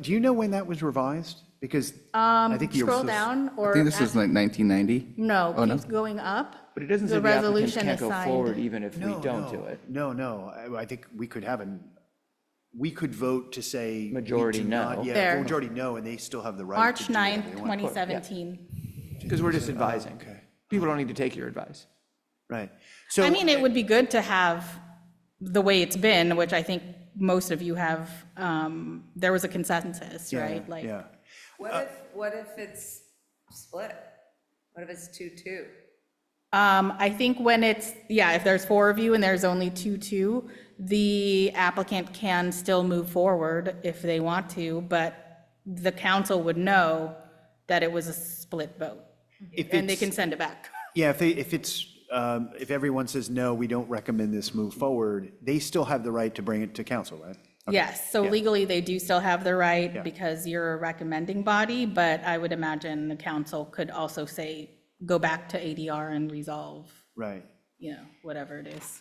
Do you know when that was revised? Because I think you're. Scroll down, I or. think this is like 1990. No, Oh, no? keeps going up. But it doesn't say The the applicants resolution can't go is signed. forward even if we don't do it. No. I think we could we could vote to say. we Majority do no. not- Yeah, There. majority no, and they still have the right. March to do whatever 9th, they want. 2017. Because we're just advising. Okay. People don't need to take your advice. Right. So. I mean, it would be good to have the way it's been, which I think most of you have, there was a consensus, right? Like, Yeah. What if it's split? What if it's 2-2? I think when it's, if there's 4 of you and there's only 2-2, the applicant can still move forward if they want to, but the council would know that it was a split vote, and they can send it back. Yeah, if everyone says, no, we don't recommend this move forward, they still have the right to bring it to council, right? Okay. Yes, so Yeah. legally, they do still have the right Yeah. because you're a recommending body, but I would imagine the council could also say, go back to ADR and resolve, Right. whatever it is.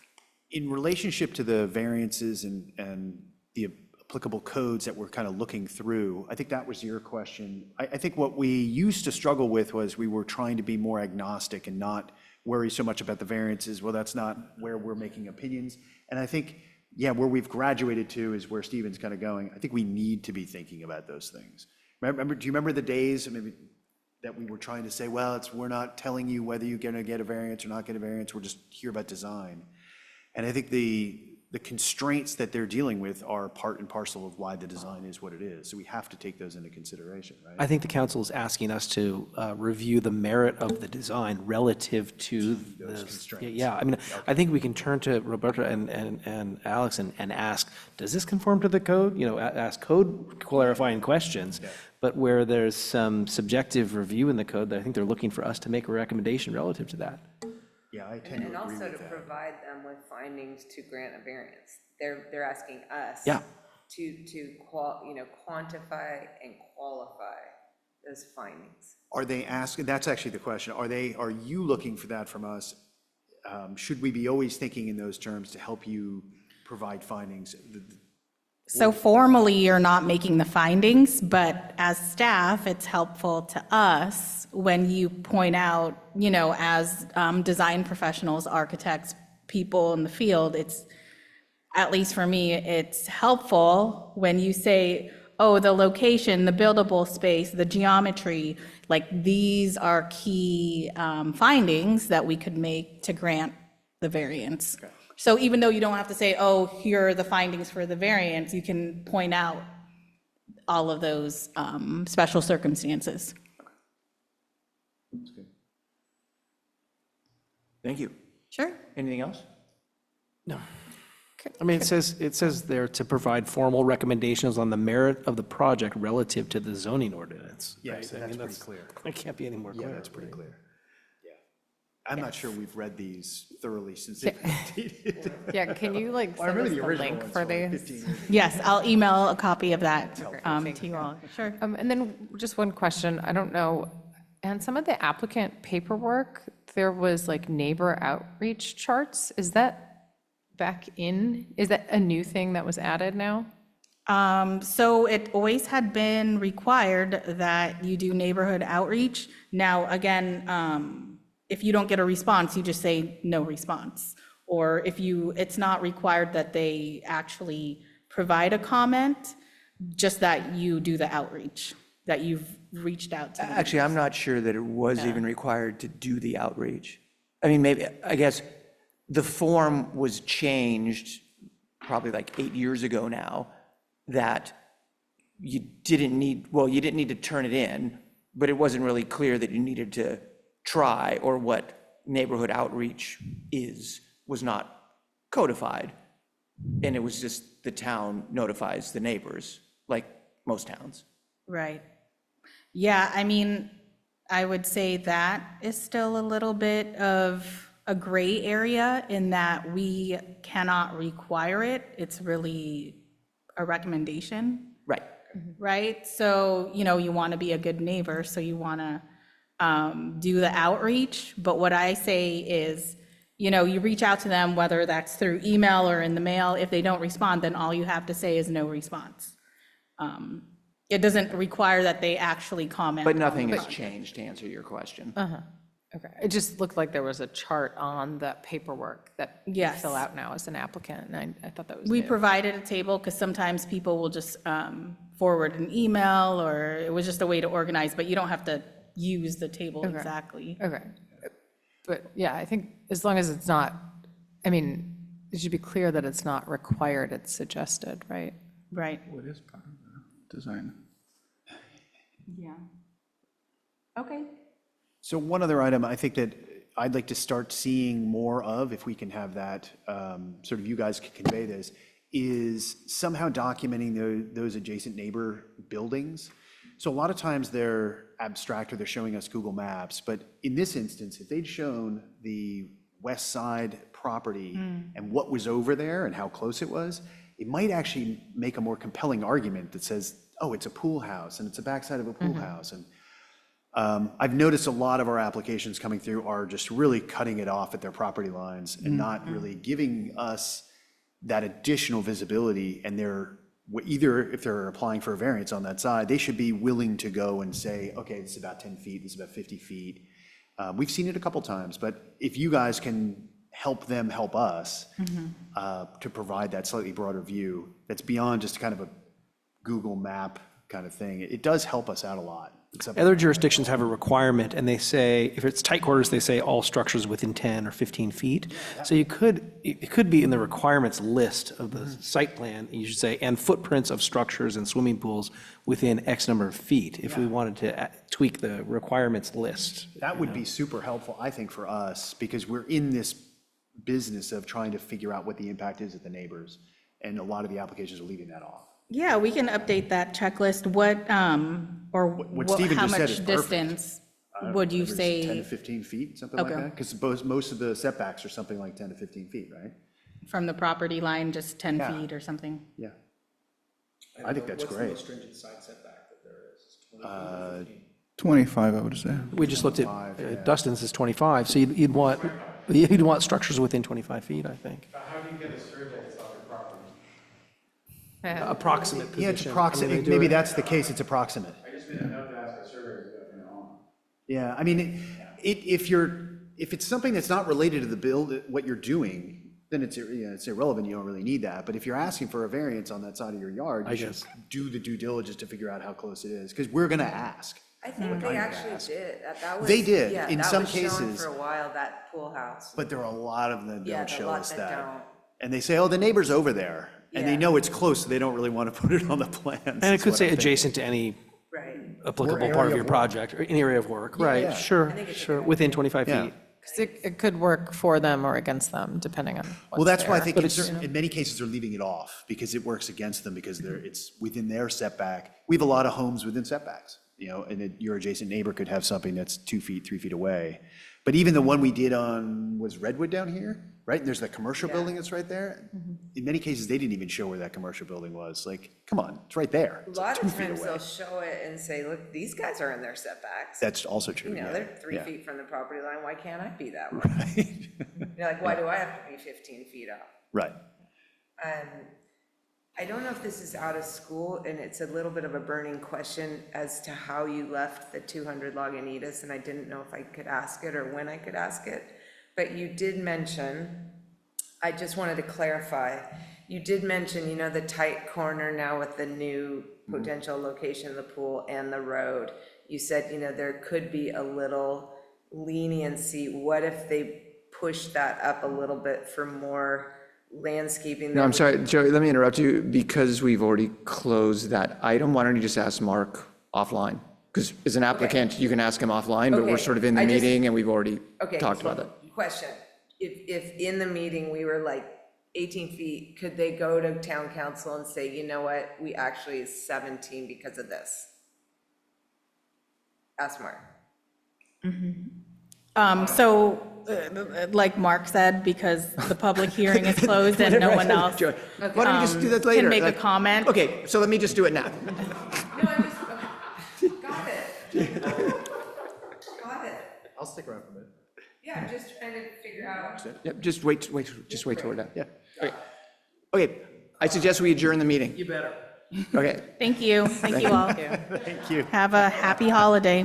In relationship to the variances and the applicable codes that we're kind of looking through, I think that was your question. I think what we used to struggle with was we were trying to be more agnostic and not worry so much about the variances. Well, that's not where we're making opinions. And I think, where we've graduated to is where Stephen's kind of going. I think we need to be thinking about those things. Do you remember the days maybe that we were trying to say, well, we're not telling you whether you're going to get a variance or not get a variance, we're just here about design. And I think the constraints that they're dealing with are part and parcel of why the design is what it is. So we have to take those into consideration, right? I think the council is asking us to review the merit of the design relative to Those the. constraints. Yeah, I mean, I think we can turn to Roberta and Alex and ask, does this conform to the code? Ask code clarifying questions. Yeah. But where there's some subjective review in the code, I think they're looking for us to make a recommendation relative to that. Yeah, I tend to And agree also to with that. provide them with findings to grant a variance. They're asking us. Yeah. To quantify and qualify those findings. Are they asking, that's actually the question, are you looking for that from us? Should we be always thinking in those terms to help you provide findings? So formally, you're not making the findings, but as staff, it's helpful to us when you point out, as design professionals, architects, people in the field, it's, at least for me, it's helpful when you say, oh, the location, the buildable space, the geometry, like these are key findings that we could make to grant the variance. Okay. So even though you don't have to say, oh, here are the findings for the variance, you can point out all of those special circumstances. That's good. Thank you. Sure. Anything else? No. I mean, it says there to provide formal recommendations on the merit of the project relative to the zoning ordinance. Yes, right? I that's mean, pretty clear. It can't be any more Yeah, clear. that's pretty clear. Yeah. I'm not sure we've read these thoroughly since they've been dated. Yeah, can you like Well, I send us remember the the original link ones for from like these? 15 years ago. Yes, I'll email a copy of that to you all. Sure. And then just one question, I don't know, and some of the applicant paperwork, there was like neighbor outreach charts. Is that back in? Is that a new thing that was added now? So it always had been required that you do neighborhood outreach. Now, again, if you don't get a response, you just say no response. Or it's not required that they actually provide a comment, just that you do the outreach, that you've reached out to them. Actually, I'm not sure that it was even required to do the outreach. I mean, maybe, I guess, the form was changed probably like 8 years ago now, that you didn't need to turn it in, but it wasn't really clear that you needed to try, or what neighborhood outreach was not codified. And it was just the town notifies the neighbors, like most towns. Right. Yeah, I mean, I would say that is still a little bit of a gray area in that we cannot require it. It's really a recommendation, Right. right? So, you want to be a good neighbor, so you want to do the outreach. But what I say is, you reach out to them, whether that's through email or in the mail. If they don't respond, then all you have to say is no response. It doesn't require that they actually comment. But nothing has changed, to answer your question. Okay, it just looked like there was a chart on the paperwork that you Yes. fill out now as an applicant, and I thought that was We new. provided a table because sometimes people will just forward an email, or it was just a way to organize, but you don't have to use the table exactly. Okay, but yeah, I think as long as it's not, I mean, it should be clear that it's not required, it's suggested, right? Right. What is part of the design? Yeah. Okay. So one other item I think that I'd like to start seeing more of, if we can have that, sort of you guys can convey this, is somehow documenting those adjacent neighbor buildings. So a lot of times they're abstract or they're showing us Google Maps, but in this instance, if they'd shown the west side property and what was over there and how close it was, it might actually make a more compelling argument that says, oh, it's a pool house and it's a backside of a pool house. And I've noticed a lot of our applications coming through are just really cutting it off at their property lines and not really giving us that additional visibility. And they're either, if they're applying for a variance on that side, they should be willing to go and say, okay, this is about 10 feet, this is about 50 feet. We've seen it a couple times, but if you guys can help them help us to provide that slightly broader view that's beyond just kind of a Google map kind of thing, it does help us out a lot. Other jurisdictions have a requirement, and they say, if it's tight quarters, they say all structures within 10 or 15 feet. So it could be in the requirements list of the site plan, you should say, and footprints of structures and swimming pools within X number of feet, if we wanted to tweak the requirements list. That would be super helpful, I think, for us, because we're in this business of trying to figure out what the impact is at the neighbors, and a lot of the applications are leaving that off. Yeah, we can update that checklist. What, Stephen how just said much is perfect. distance would you Whatever it is, 10 to say 15 feet, something like Okay. that? Because most of the setbacks are something like 10 to 15 feet, right? from the property line, just 10 Yeah. feet or something? Yeah. I think that's What's the great. most stringent side setback that there is? 20 feet or 15? 25, I would say. We just looked 25, yeah. at, Dustin's is 25, so you'd want structures within 25 feet, I think. How do you get a survey that's off your property? Approximate position. Yeah, it's I mean, approximate. they do Maybe it- that's the case, it's approximate. I just made a note to ask a surveyor to go from now on. Yeah, I mean, if it's something that's not related to the build, what you're doing, then it's irrelevant, you don't really need that. But if you're asking for a variance on that side of your yard, you should do the due diligence to figure out how close it is, because we're gonna ask. I think they actually did. That was. They did, yeah, in that some was shown cases. For a while, that pool house. But there are a lot of them that Yeah, don't the show lot us that that. don't. And they say, oh, the neighbor's over there, and they Yeah. know it's close, so they don't really want to put it on the plans. And it is could what say I'm thinking. adjacent to any Right. applicable Or part area of your of work. project, or any area of work, yeah. right, I sure, think it's a sure, good within 25 Yeah. feet. 'Cause it could work for them or against them, depending on what's Well, that's why I there. think But in many cases they're leaving it off, because it works against them, because it's within their setback. We have a lot of homes within setbacks, and your adjacent neighbor could have something that's 2 feet, 3 feet away. But even the one we did on, was Redwood down here, right? And there's that commercial building that's right there. In many cases, they didn't even show where that commercial building was. Like, come on, it's right there. A It's like lot 2 of feet times away. they'll show it and say, look, these guys are in their setbacks. That's also true, yeah. They're 3 Yeah. feet from the property line. Why can't I be that way? Right, You're like, why do I have to be 15 feet off? right. And I don't know if this is out of school, and it's a little bit of a burning question as to how you left the 200 Lagunitas, and I didn't know if I could ask it or when I could ask it. But you did mention, I just wanted to clarify, you did mention, the tight corner now with the new potential location of the pool and the road. You said, there could be a little leniency. What if they push that up a little bit for more landscaping? No, I'm sorry, Joey, let me interrupt you, because we've already closed that item. Why don't you just ask Mark offline? Because as an applicant, you can ask him offline, but we're Okay, sort of in the I just- meeting and we've already Okay. talked about that. Question, if in the meeting we were like 18 feet, could they go to town council and say, you know what, we actually is 17 because of this? Ask Mark. So, like Mark said, because the public hearing is closed and no one else Joey, why don't you just do that later? can make a Like- comment. Okay, so let me just do it now. No, I just, got it. Got I'll stick around for a minute. Yeah, I'm just trying to figure out. Yep, just wait till we're done. Yeah. Okay. Okay, I suggest we adjourn the meeting. You better. Okay. Thank you. Thank you all. Thank you. Have a happy holiday.